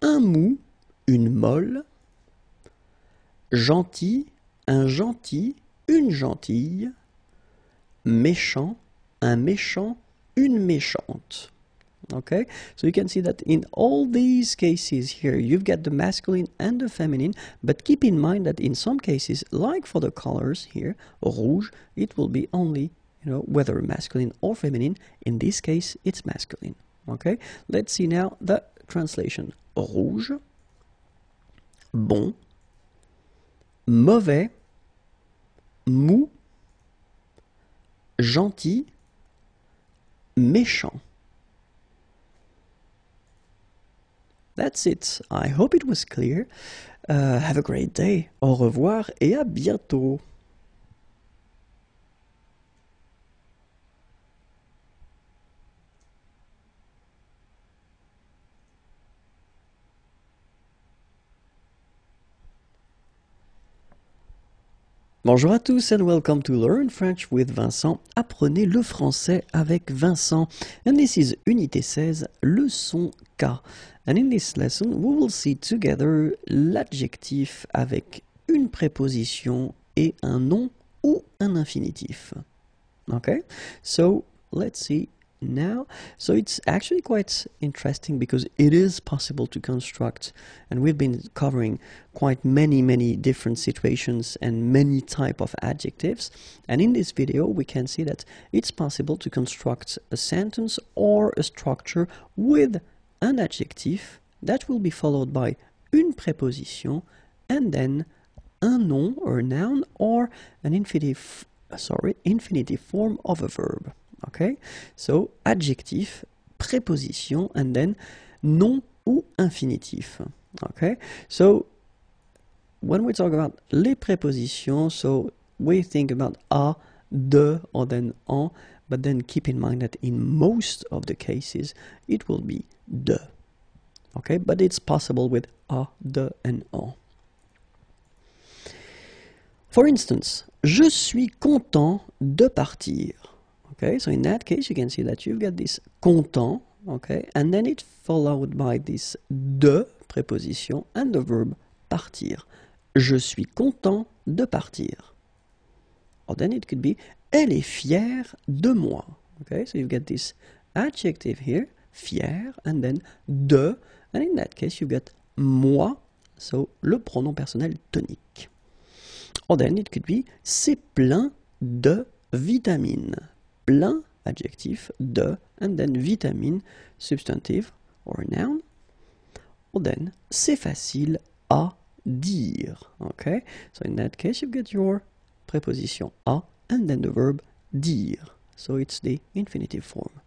un mou, une molle. Gentil, un gentil, une gentille. Méchant, un méchant, une méchante. Okay, so you can see that in all these cases here, you've got the masculine and the feminine, but keep in mind that in some cases, like for the colors here, rouge, it will be only, you know, whether masculine or feminine. In this case, it's masculine. Okay, let's see now the translation. Rouge, bon, mauvais, mou, gentil, méchant. That's it. I hope it was clear. Have a great day. Au revoir et à bientôt. Bonjour à tous and welcome to Learn French with Vincent. Apprenez le français avec Vincent. And this is Unité 16, leçon K. And in this lesson, we will see together l'adjectif avec une préposition et un nom ou un infinitif. Okay, so let's see now. So it's actually quite interesting because it is possible to construct, and we've been covering quite many different situations and many type of adjectives, and in this video we can see that it's possible to construct a sentence or a structure with an adjective that will be followed by une préposition and then un nom, or a noun, or an infinitive form of a verb. Okay? So, adjectif, préposition, and then nom ou infinitif. Okay? So, when we talk about les prépositions, so we think about a, de, or then en, but then keep in mind that in most of the cases, it will be de. Okay, but it's possible with a, de, and en. For instance, je suis content de partir. Okay, so in that case, you can see that you've got this content, okay, and then it's followed by this de préposition and the verb partir. Je suis content de partir. Or then it could be elle est fière de moi. Okay, so you've got this adjective here, fier, and then de, and in that case you get moi, so le pronom personnel tonique. Or then it could be c'est plein de vitamines. Plein, adjectif, de, and then vitamine, substantive or noun. Or then c'est facile à dire. Okay, so in that case you get your preposition à and then the verb dire. So it's the infinitive form.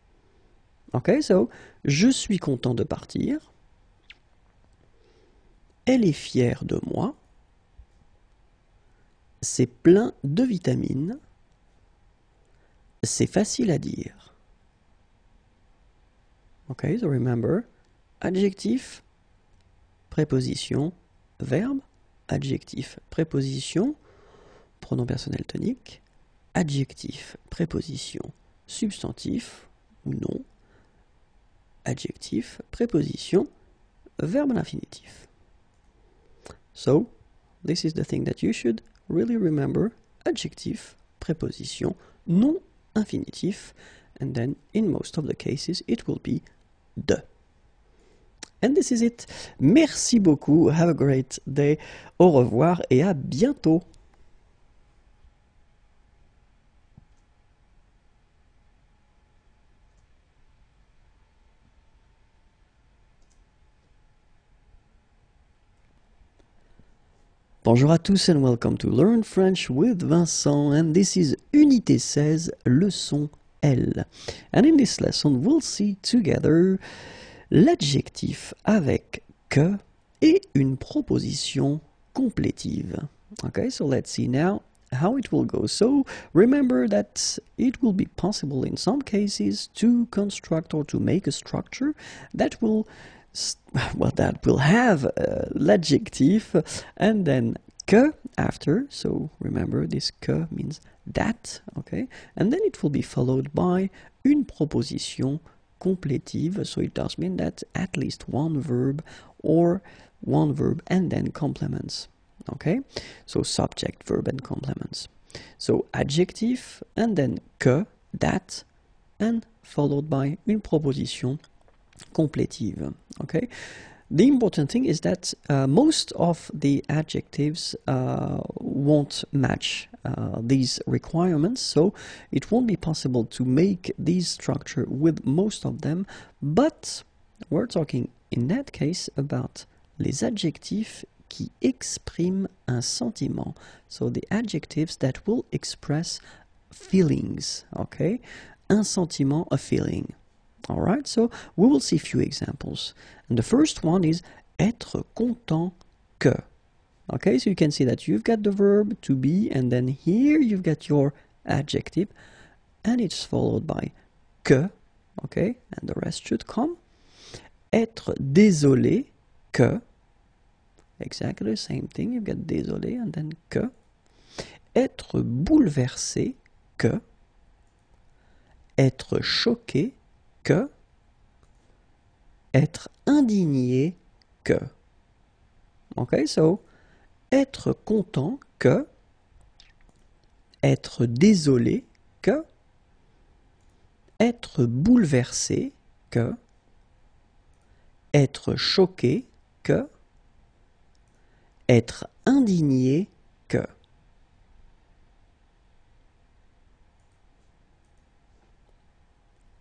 Okay, so je suis content de partir. Elle est fière de moi. C'est plein de vitamines. C'est facile à dire. Okay, so remember, adjectif, préposition, verbe, adjectif, préposition, pronom personnel tonique, adjectif, préposition, substantif ou nom, adjectif, préposition, verbe à l'infinitif. So, this is the thing that you should really remember, adjectif, préposition, nom, infinitif, and then in most of the cases it will be de. And this is it. Merci beaucoup, have a great day, au revoir et à bientôt. Bonjour à tous and welcome to Learn French with Vincent, and this is Unité 16, leçon L. And in this lesson we'll see together l'adjectif avec que et une proposition complétive. Okay, so let's see now how it will go. So remember that it will be possible in some cases to construct or to make a structure that will have l'adjectif and then que after. So remember, this que means that, okay? And then it will be followed by une proposition complétive. So it does mean that at least one verb or one verb and then complements, okay? So subject, verb, and complements. So adjective and then que, that, and followed by une proposition complétive. Okay, the important thing is that most of the adjectives won't match these requirements, so it won't be possible to make this structure with most of them, but we're talking in that case about les adjectifs qui expriment un sentiment, so the adjectives that will express feelings. Okay, un sentiment, a feeling. Alright, so we will see a few examples. And the first one is être content que. Okay, so you can see that you've got the verb to be, and then here you've got your adjective, and it's followed by que, okay, and the rest should come. Être désolé que. Exactly the same thing, you've got désolé and then que. Être bouleversé que. Être choqué que, être indigné que. Okay, so être content que, être désolé que, être bouleversé que, être choqué que, être indigné que.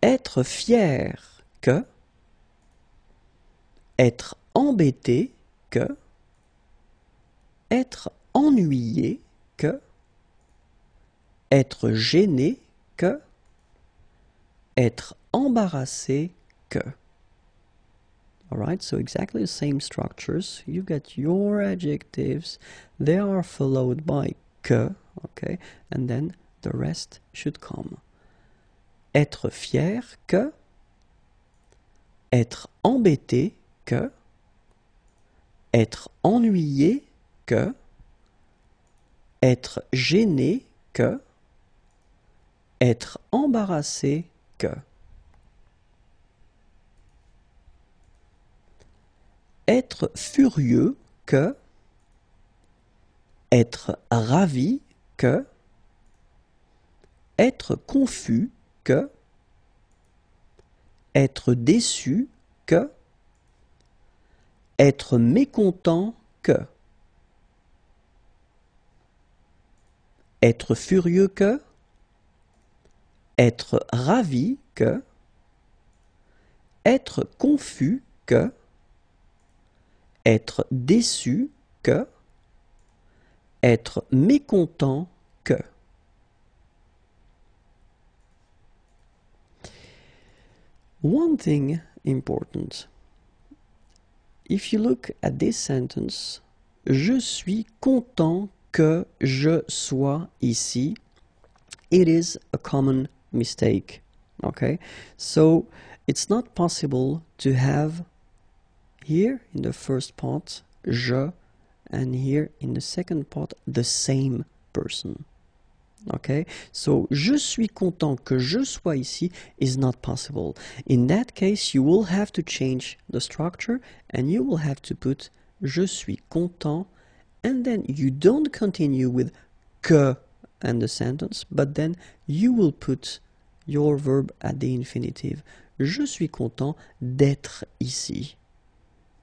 Être fier que, être embêté que, être ennuyé que, être gêné que, être embarrassé que. Alright, so exactly the same structures. You get your adjectives, they are followed by que, okay, and then the rest should come. Être fier que, être embêté que, être ennuyé que, être gêné que, être embarrassé que. Être furieux que, être ravi que, être confus que, être déçu que, être mécontent que, être furieux que, être ravi que, être confus que, être déçu que, être mécontent que. One thing important. If you look at this sentence, je suis content que je sois ici. It is a common mistake. Okay? So it's not possible to have here in the first part, je, and here in the second part, the same person. Okay, so je suis content que je sois ici is not possible. In that case, you will have to change the structure and you will have to put je suis content, and then you don't continue with que and the sentence, but then you will put your verb at the infinitive. Je suis content d'être ici.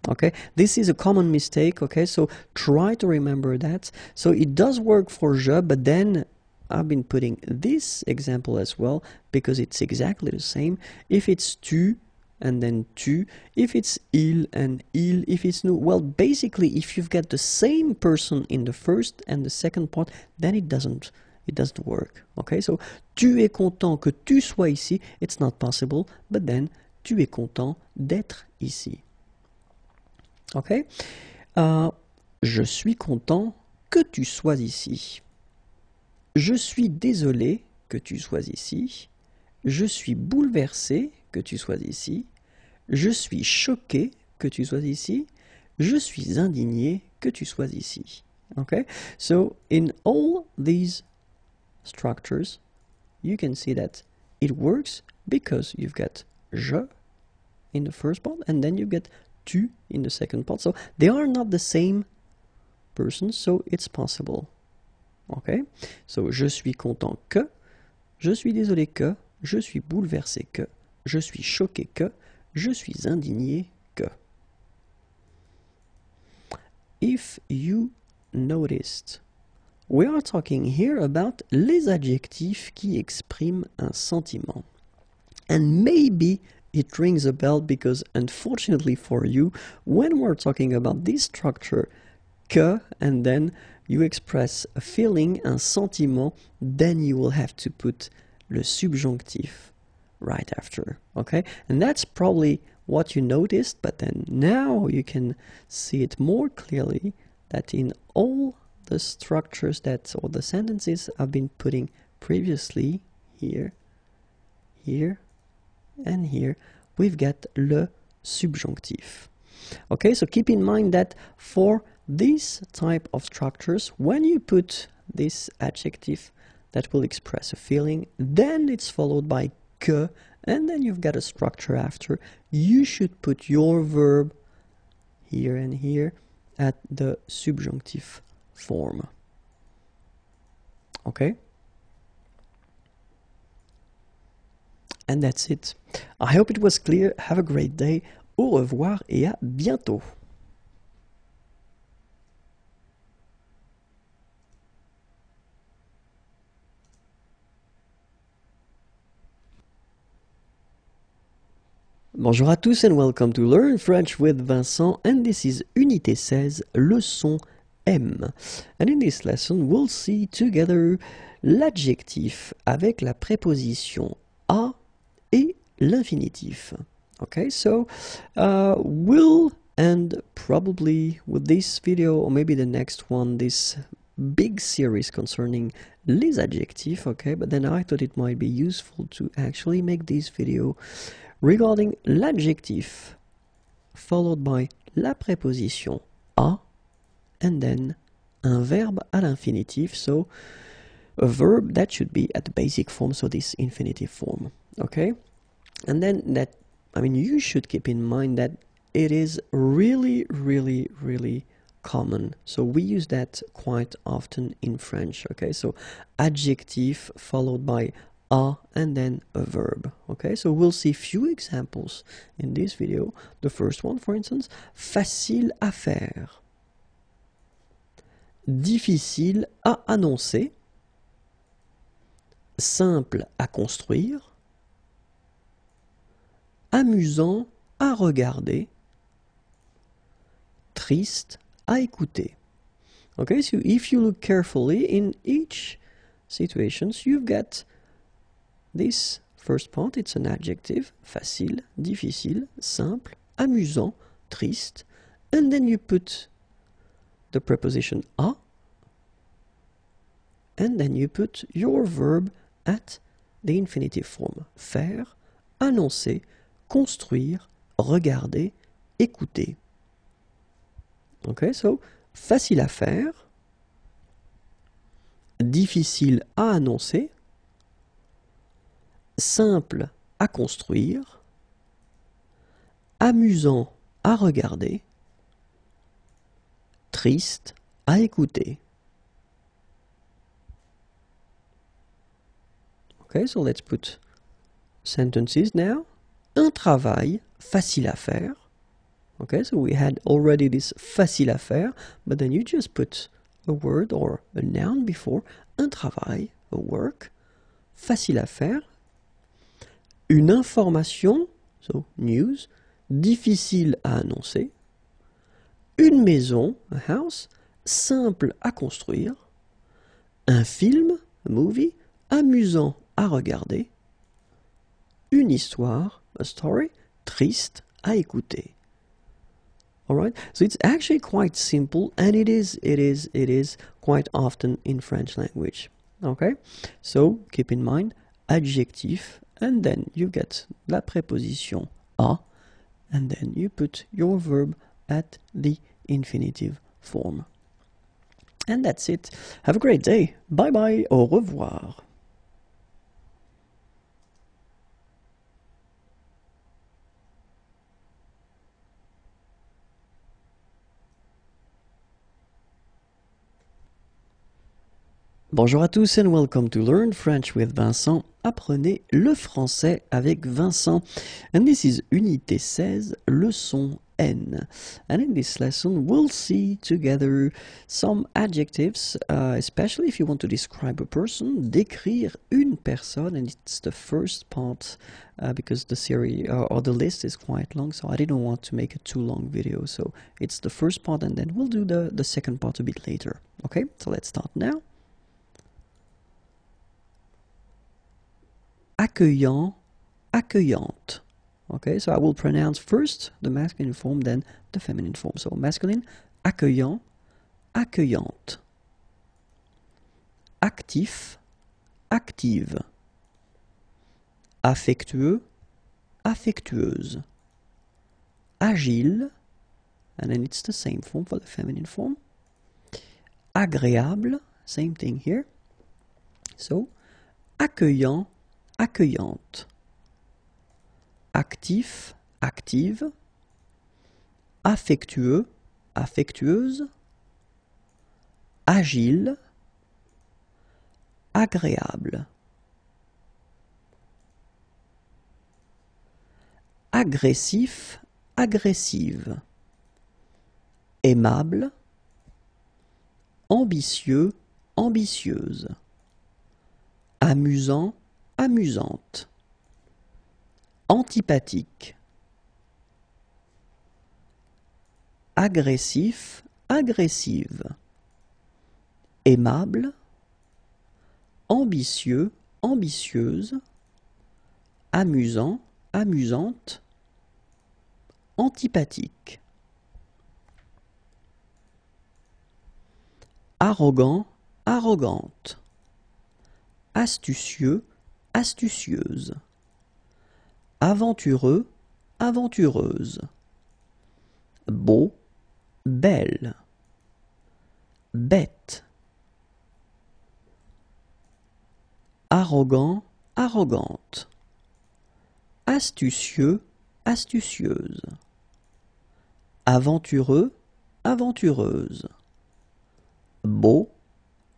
Okay, this is a common mistake, okay, so try to remember that. So it does work for je, but then I've been putting this example as well because it's exactly the same. If it's tu and then tu, if it's il and il, if it's nous, well, basically if you've got the same person in the first and the second part, then it doesn't work. Okay, so tu es content que tu sois ici, it's not possible, but then tu es content d'être ici. Okay, je suis content que tu sois ici. Je suis désolé que tu sois ici. Je suis bouleversé que tu sois ici. Je suis choqué que tu sois ici. Je suis indigné que tu sois ici. Okay? So in all these structures, you can see that it works because you've got je in the first part and then you get tu in the second part. So they are not the same person, so it's possible. Okay? So, je suis content que, je suis désolé que, je suis bouleversé que, je suis choqué que, je suis indigné que. If you noticed, we are talking here about les adjectifs qui expriment un sentiment. And maybe it rings a bell because unfortunately for you, when we're talking about this structure, que, and then you express a feeling, un sentiment, then you will have to put le subjonctif right after, okay? And that's probably what you noticed, but then now you can see it more clearly that in all the structures that, or the sentences I've been putting previously, here, here, and here, we've got le subjonctif. Okay, so keep in mind that for this type of structures, when you put this adjective that will express a feeling, then it's followed by que, and then you've got a structure after. You should put your verb here and here at the subjunctive form. Okay? And that's it. I hope it was clear. Have a great day. Au revoir et à bientôt. Bonjour à tous and welcome to Learn French with Vincent, and this is Unité 16, leçon aime. And in this lesson, we'll see together l'adjectif avec la préposition a et l'infinitif. Okay, so we'll end probably with this video or maybe the next one, this big series concerning les adjectifs, okay, but then I thought it might be useful to actually make this video regarding l'adjectif followed by la préposition a and then un verbe à l'infinitif, so a verb that should be at the basic form, so this infinitive form, okay? And then that, I mean, you should keep in mind that it is really common. So we use that quite often in French, okay? So adjective followed by a and then a verb, okay? So we'll see few examples in this video. The first one, for instance, facile à faire, difficile à annoncer, simple à construire, amusant à regarder, triste à écouter. Okay, so if you look carefully in each situations, you've got this first part, it's an adjective, facile, difficile, simple, amusant, triste, and then you put the preposition à, and then you put your verb at the infinitive form, faire, annoncer, construire, regarder, écouter. Okay, so facile à faire, difficile à annoncer, simple à construire, amusant à regarder, triste à écouter. Okay, so let's put sentences now. Un travail facile à faire. Okay, so we had already this facile à faire, but then you just put a word or a noun before. Un travail, a work, facile à faire. Une information, so news, difficile à annoncer. Une maison, a house, simple à construire. Un film, a movie, amusant à regarder. Une histoire, a story, triste à écouter. Alright, so it's actually quite simple, and it is quite often in French language. Okay, so keep in mind adjectif, and then you get la préposition à, and then you put your verb at the infinitive form. And that's it. Have a great day. Bye bye. Au revoir. Bonjour à tous and welcome to Learn French with Vincent. Apprenez le français avec Vincent. And this is unité 16, leçon N. And in this lesson we'll see together some adjectives, especially if you want to describe a person, décrire une personne, and it's the first part because the series or the list is quite long, so I didn't want to make a too long video. So it's the first part and then we'll do the second part a bit later. Okay, so let's start now. Accueillant, accueillante. Okay, so I will pronounce first the masculine form, then the feminine form. So masculine, accueillant, accueillante. Actif, active. Affectueux, affectueuse. Agile, and then it's the same form for the feminine form. Agréable, same thing here. So, accueillant, accueillante. Actif, active. Affectueux, affectueuse. Agile, agréable. Agressif, agressive. Aimable. Ambitieux, ambitieuse. Amusant, amusante. Antipathique. Agressif, agressive. aimable, ambitieux, ambitieuse, amusant, amusante, antipathique, arrogant, arrogante, astucieux, astucieuse, aventureux, aventureuse, beau, belle, bête, arrogant, arrogante, astucieux, astucieuse, aventureux, aventureuse, beau,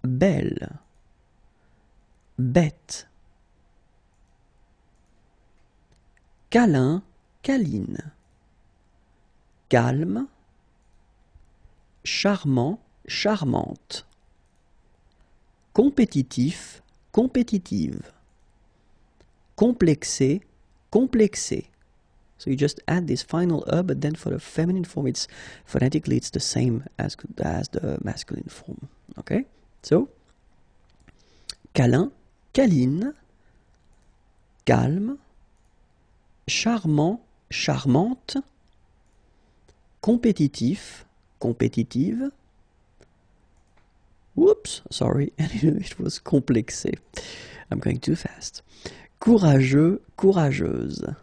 belle, bête, câlin, câline, calme, charmant, charmante, compétitif, compétitive, complexé, complexé. So you just add this final e, but then for the feminine form, it's phonetically it's the same as the masculine form. Okay? So, câlin, câline, calme, charmant, charmante, compétitif, compétitive. Whoops, sorry, it was complexé. I'm going too fast. Courageux, courageuse.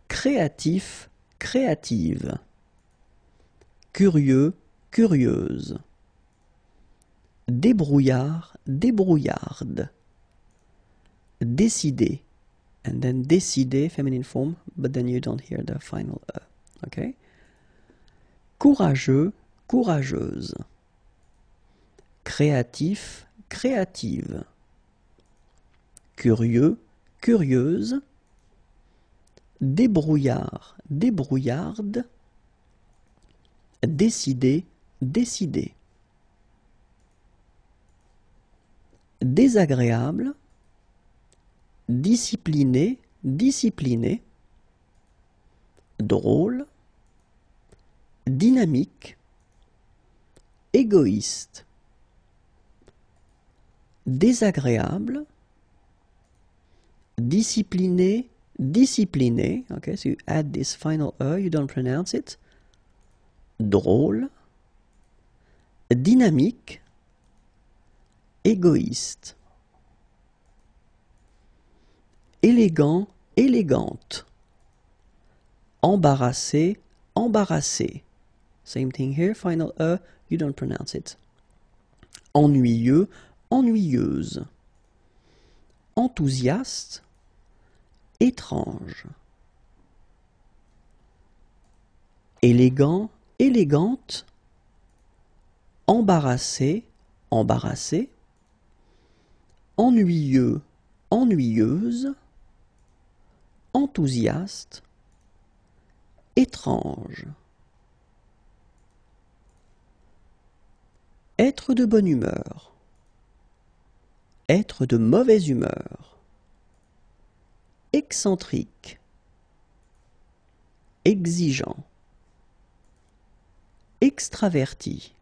Créatif, créative. Curieux, curieuse. Débrouillard, débrouillarde. Décidé. And then décidé, feminine form, but then you don't hear the final e. Okay? Courageux, courageuse. Créatif, créative. Curieux, curieuse. Débrouillard, débrouillarde. Décidé, décidé. Désagréable. Discipliné, discipliné. Drôle. Dynamique. Égoïste. Désagréable. Discipliné, discipliné. Okay, so you add this final e, you don't pronounce it. Drôle. Dynamique. Égoïste. Élégant, élégante. Embarrassé, embarrassé. Same thing here, final e, you don't pronounce it. Ennuyeux, ennuyeuse. Enthousiaste, étrange. Élégant, élégante. Embarrassé, embarrassé. Ennuyeux, ennuyeuse. Enthousiaste, étrange. Être de bonne humeur. Être de mauvaise humeur. Excentrique. Exigeant. Extraverti.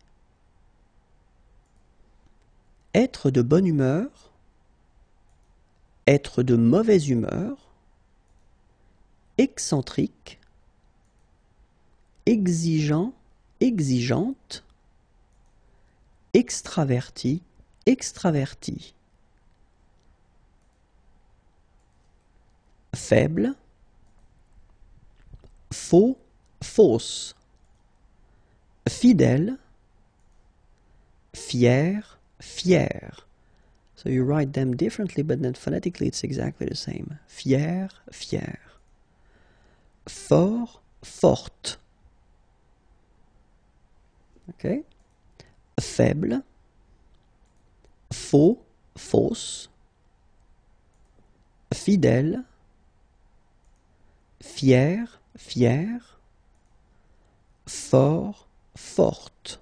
Être de bonne humeur. Être de mauvaise humeur. Excentrique. Exigeant, exigeante. Extraverti, extraverti. Faible. Faux, fausse. Fidèle. Fier, fier. So you write them differently, but then phonetically it's exactly the same. Fier, fier. Fort, forte. Okay? Faible. Faux, fausse. Fidèle. Fier, fier. Fort, forte.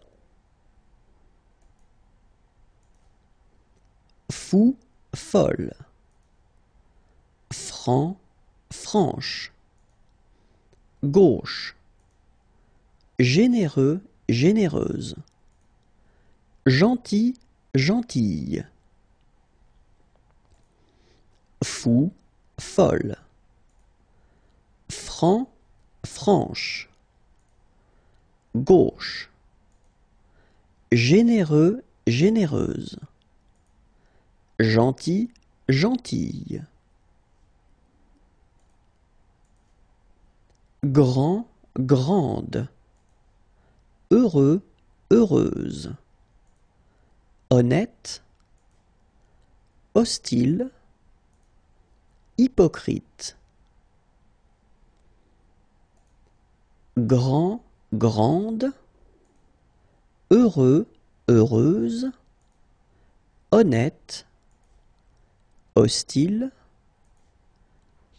Fou, folle. Franc, franche. Gauche. Généreux, généreuse. gentil, gentille. Fou, folle. Franc, franche. Gauche. Généreux, généreuse. Gentil, gentille. Grand, grande. Heureux, heureuse. Honnête, hostile, hypocrite. Grand, grande. Heureux, heureuse. Honnête, hostile,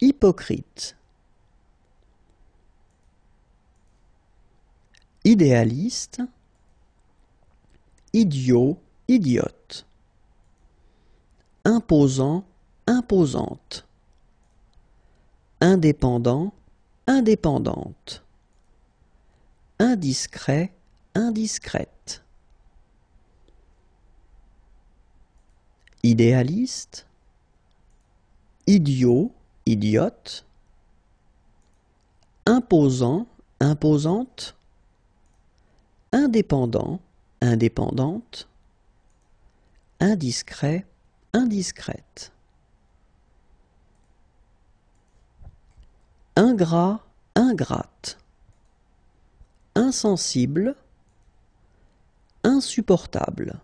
hypocrite. Idéaliste, idiot, idiote. Imposant, imposante. Indépendant, indépendante. Indiscret, indiscrète. Idéaliste, idiot, idiote. Imposant, imposante. Indépendant, indépendante. Indiscret, indiscrète. Ingrat, ingrate. Insensible, insupportable.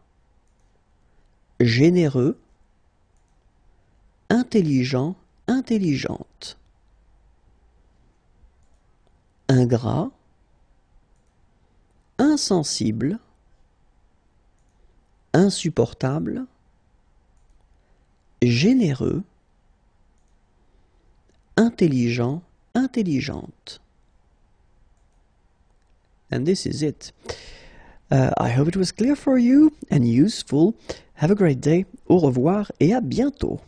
Généreux, intelligent, intelligente. Ingrat, insensible, insupportable, généreux, intelligent, intelligente. And this is it. I hope it was clear for you and useful. Have a great day. Au revoir et à bientôt.